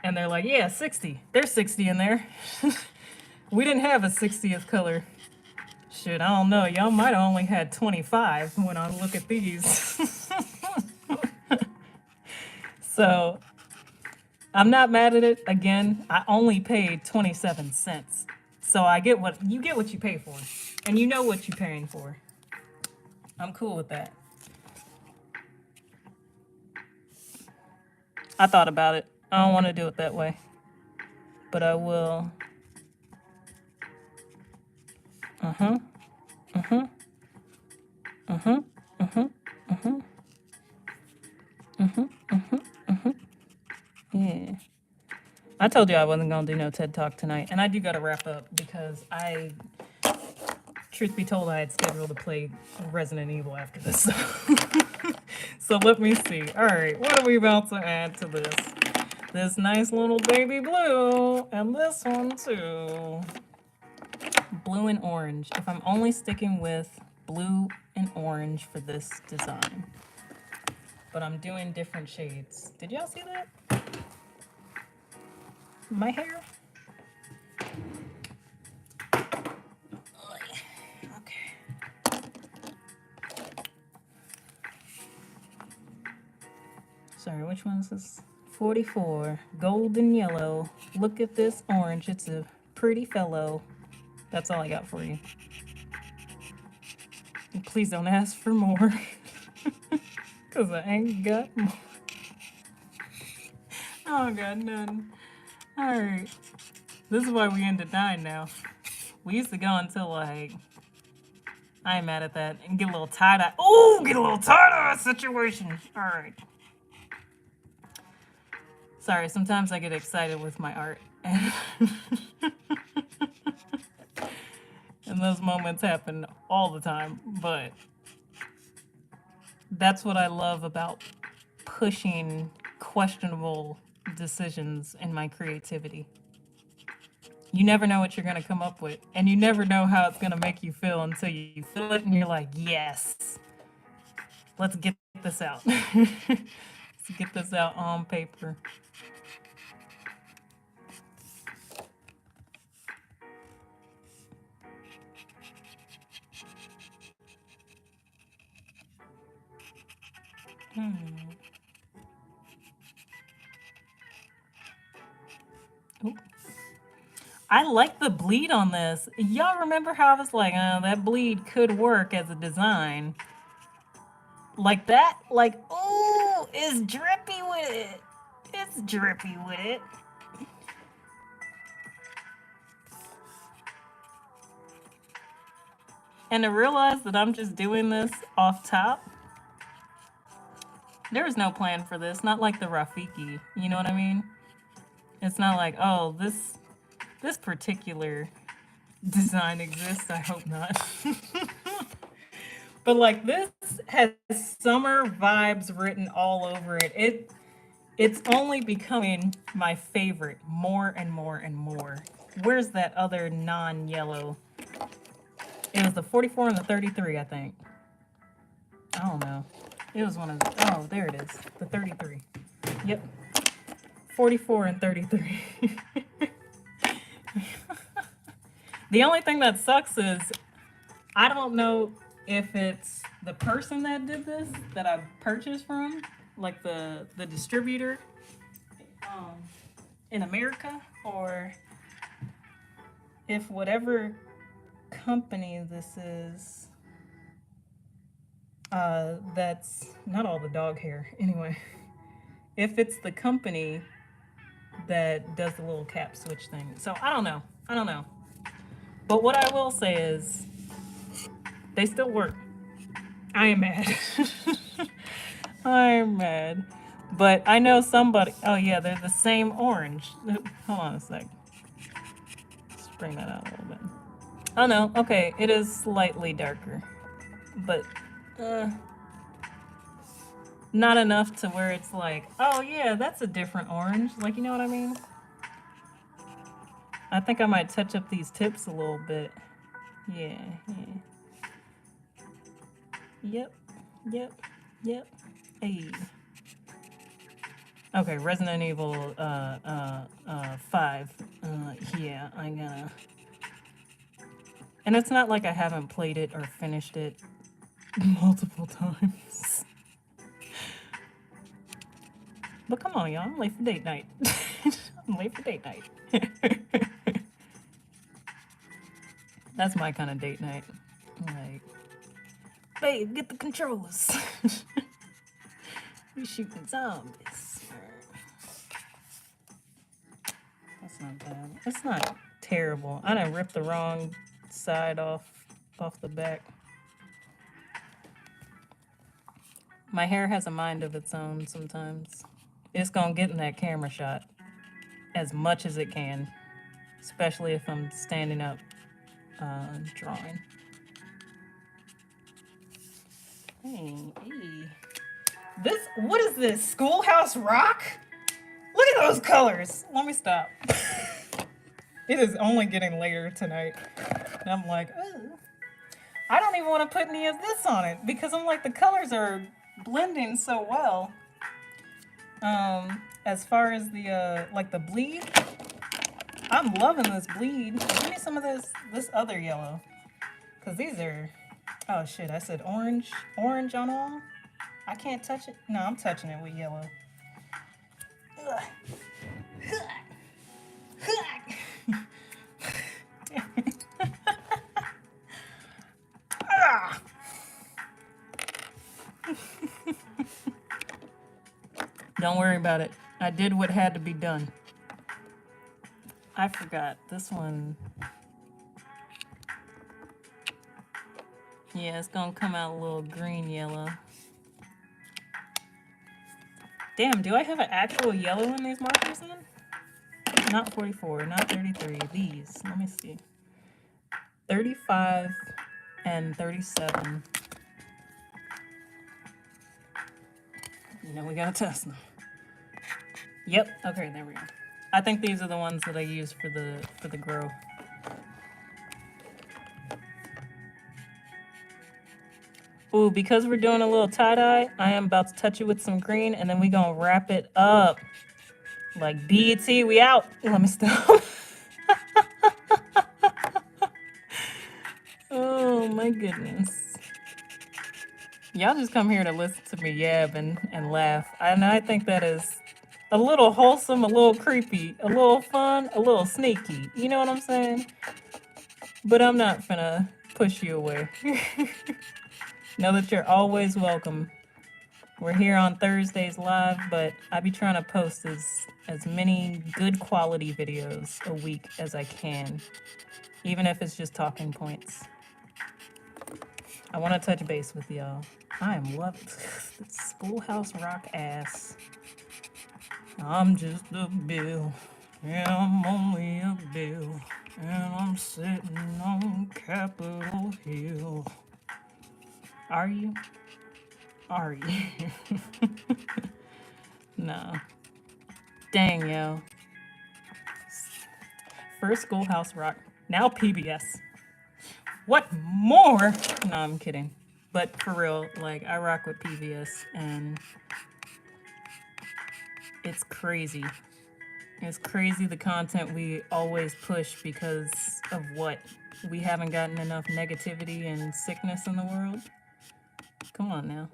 And they're like, yeah, 60. There's 60 in there. We didn't have a 60th color. Shit, I don't know. Y'all might have only had 25 when I look at these. So I'm not mad at it. Again, I only paid 27 cents. So I get what you pay for. And you know what you're paying for. I'm cool with that. I thought about it. I don't want to do it that way. But I will. Uh-huh. Uh-huh. Uh-huh. Uh-huh. Uh-huh. Uh-huh. Uh-huh. Uh-huh. Yeah. I told you I wasn't gonna do no TED Talk tonight, and I do gotta wrap up because truth be told, I had scheduled to play Resident Evil after this. So let me see. All right, what are we about to add to this? This nice little baby blue, and this one too. Blue and orange. If I'm only sticking with blue and orange for this design, but I'm doing different shades. Did y'all see that? My hair? Okay. Sorry, which one is this? 44. Golden yellow. Look at this orange. It's a pretty fellow. That's all I got for you. And please don't ask for more. Because I ain't got more. I don't got none. Alright. This is why we into 9 now. We used to go until like, I ain't mad at that, and get a little tie-dye. Oh, get a little tie-dye situation. Alright. Sorry, sometimes I get excited with my art. And those moments happen all the time, but that's what I love about pushing questionable decisions in my creativity. You never know what you're going to come up with, and you never know how it's going to make you feel until you feel it and you're like, yes, let's get this out. Let's get this out on paper. Ooh. I like the bleed on this. Y'all remember how I was like, that bleed could work as a design. Like that? Like, ooh, it's drippy with it. It's drippy with it. And to realize that I'm just doing this off top, there was no plan for this. Not like the Rafiki, you know what I mean? It's not like, oh, this particular design exists. I hope not. But like this has summer vibes written all over it. It's only becoming my favorite more and more and more. Where's that other non-yellow? It was the 44 and the 33, I think. I don't know. It was one of the, oh, there it is. The 33. Yep. 44 and 33. The only thing that sucks is I don't know if it's the person that did this that I purchased from, like the distributor in America, or if whatever company this is, that's not all the dog hair anyway. If it's the company that does the little cap switch thing. So I don't know. But what I will say is they still work. I am mad. I'm mad. But I know somebody. Oh yeah, they're the same orange. Hold on a sec. Let's bring that out a little bit. Oh no, okay, it is slightly darker. But not enough to where it's like, oh yeah, that's a different orange. Like, you know what I mean? I think I might touch up these tips a little bit. Yeah. Yep. Hey. Okay, Resident Evil 5. Yeah, I gotta. And it's not like I haven't played it or finished it multiple times. But come on, y'all, I'm late for date night. That's my kind of date night. Like, babe, get the controllers. We shooting zombies. That's not bad. That's not terrible. I done ripped the wrong side off the back. My hair has a mind of its own sometimes. It's gonna get in that camera shot as much as it can, especially if I'm standing up drawing. Hey. This, what is this? Schoolhouse Rock? Look at those colors. Let me stop. It is only getting later tonight. And I'm like, ooh. I don't even want to put any of this on it because I'm like, the colors are blending so well. As far as the like the bleed, I'm loving this bleed. Give me some of this other yellow, because these are, oh shit, I said orange on all. I can't touch it. No, I'm touching it with yellow. Don't worry about it. I did what had to be done. I forgot this one. Yeah, it's gonna come out a little green yellow. Damn, do I have an actual yellow in these markers then? Not 44, not 33, these. Let me see. 35 and 37. You know, we gotta test them. Yep, okay, there we go. I think these are the ones that I use for the grow. Ooh, because we're doing a little tie-dye, I am about to touch it with some green, and then we gonna wrap it up. Like BET, we out. Let me stop. Oh my goodness. Y'all just come here to listen to me yab and laugh. And I think that is A little wholesome, a little creepy, a little fun, a little sneaky. You know what I'm saying? But I'm not finna push you away. Know that you're always welcome. We're here on Thursdays live, but I be trying to post as many good quality videos a week as I can, even if it's just talking points. I want to touch base with y'all. I am loving this Schoolhouse Rock ass. I'm just a bill, and I'm only a bill, and I'm sitting on Capitol Hill. Are you? Are you? No. Dang, yo. First Schoolhouse Rock, now PBS. What more? No, I'm kidding. But for real, like, I rock with PBS, and it's crazy. It's crazy the content we always push because of what? We haven't gotten enough negativity and sickness in the world? Come on now.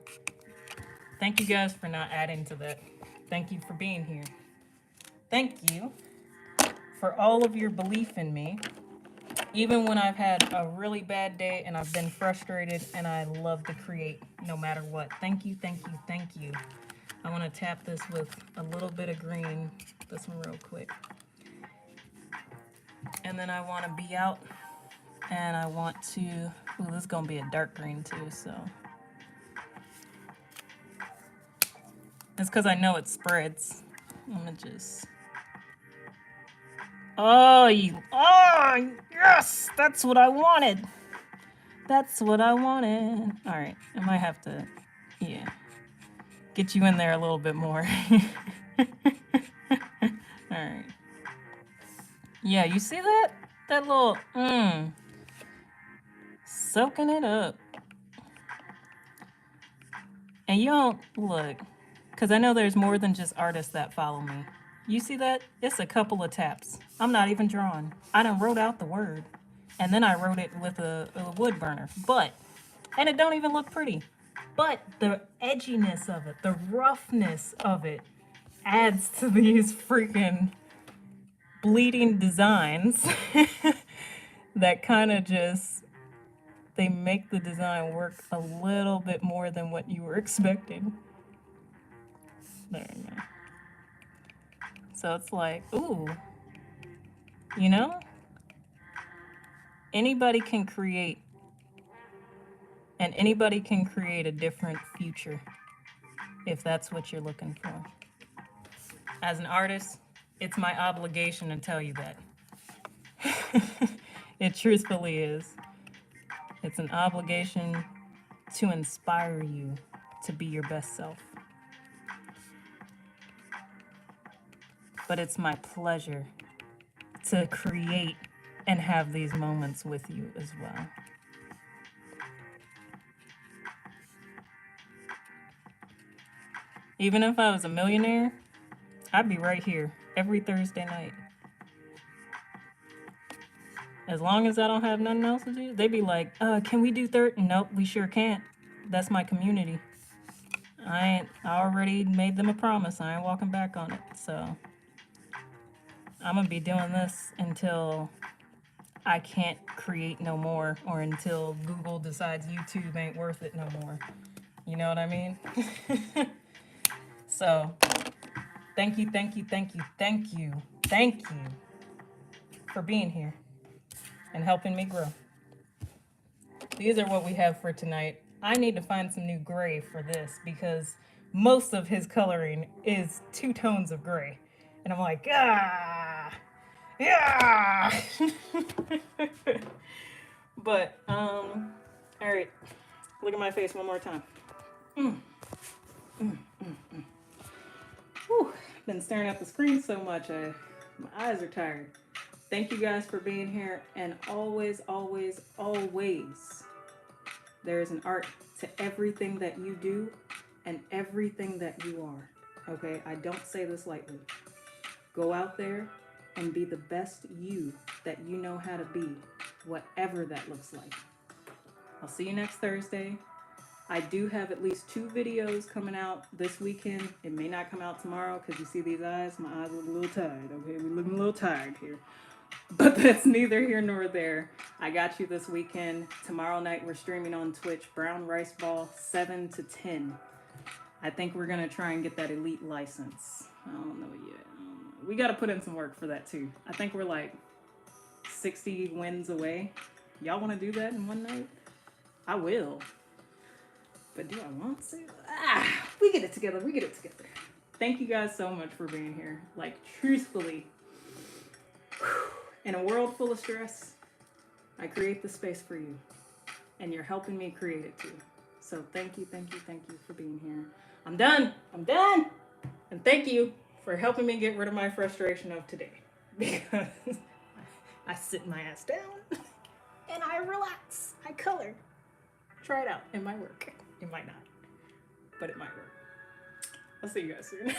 Thank you guys for not adding to that. Thank you for being here. Thank you for all of your belief in me. Even when I've had a really bad day and I've been frustrated and I love to create no matter what. Thank you, thank you, thank you. I want to tap this with a little bit of green. This one real quick. And then I want to be out and I want to, ooh, this is going to be a dark green too, so. It's because I know it spreads. I'm going to just. Oh, yes, that's what I wanted. That's what I wanted. All right, I might have to, yeah, get you in there a little bit more. All right. Yeah, you see that? That little, soaking it up. And you don't, look, because I know there's more than just artists that follow me. You see that? It's a couple of taps. I'm not even drawing. I done wrote out the word. And then I wrote it with a wood burner. And it don't even look pretty. But the edginess of it, the roughness of it, adds to these freaking bleeding designs that kind of just, they make the design work a little bit more than what you were expecting. There you go. So it's like, ooh, you know, anybody can create, and anybody can create a different future if that's what you're looking for. As an artist, it's my obligation to tell you that. It truthfully is. It's an obligation to inspire you to be your best self. But it's my pleasure to create and have these moments with you as well. Even if I was a millionaire, I'd be right here every Thursday night. As long as I don't have nothing else to do, they'd be like, can we do third? Nope, we sure can't. That's my community. I already made them a promise. I ain't walking back on it. So I'm gonna be doing this until I can't create no more, or until Google decides YouTube ain't worth it no more. You know what I mean? So thank you, thank you, thank you, thank you, thank you for being here and helping me grow. These are what we have for tonight. I need to find some new gray for this because most of his coloring is 2 tones of gray. And I'm like, yeah. But, all right. Look at my face one more time. Whew. Been staring at the screen so much, my eyes are tired. Thank you guys for being here, and always, always, always, there is an art to everything that you do and everything that you are. Okay, I don't say this lightly. Go out there and be the best you that you know how to be, whatever that looks like. I'll see you next Thursday. I do have at least 2 videos coming out this weekend. It may not come out tomorrow because you see these eyes. My eyes look a little tired, okay? We're looking a little tired here. But that's neither here nor there. I got you this weekend. Tomorrow night we're streaming on Twitch, Brown Rice Ball, 7 to 10. I think we're going to try and get that elite license. I don't know yet. We got to put in some work for that too. I think we're like 60 wins away. Y'all want to do that in one night? I will. But do I want to? We get it together. We get it together. Thank you guys so much for being here. Like, truthfully, in a world full of stress, I create the space for you. And you're helping me create it too. So thank you, thank you, thank you for being here. I'm done. I'm done. And thank you for helping me get rid of my frustration of today. Because I sit my ass down and I relax. I color. Try it out. It might work. It might not. But it might work. I'll see you guys soon.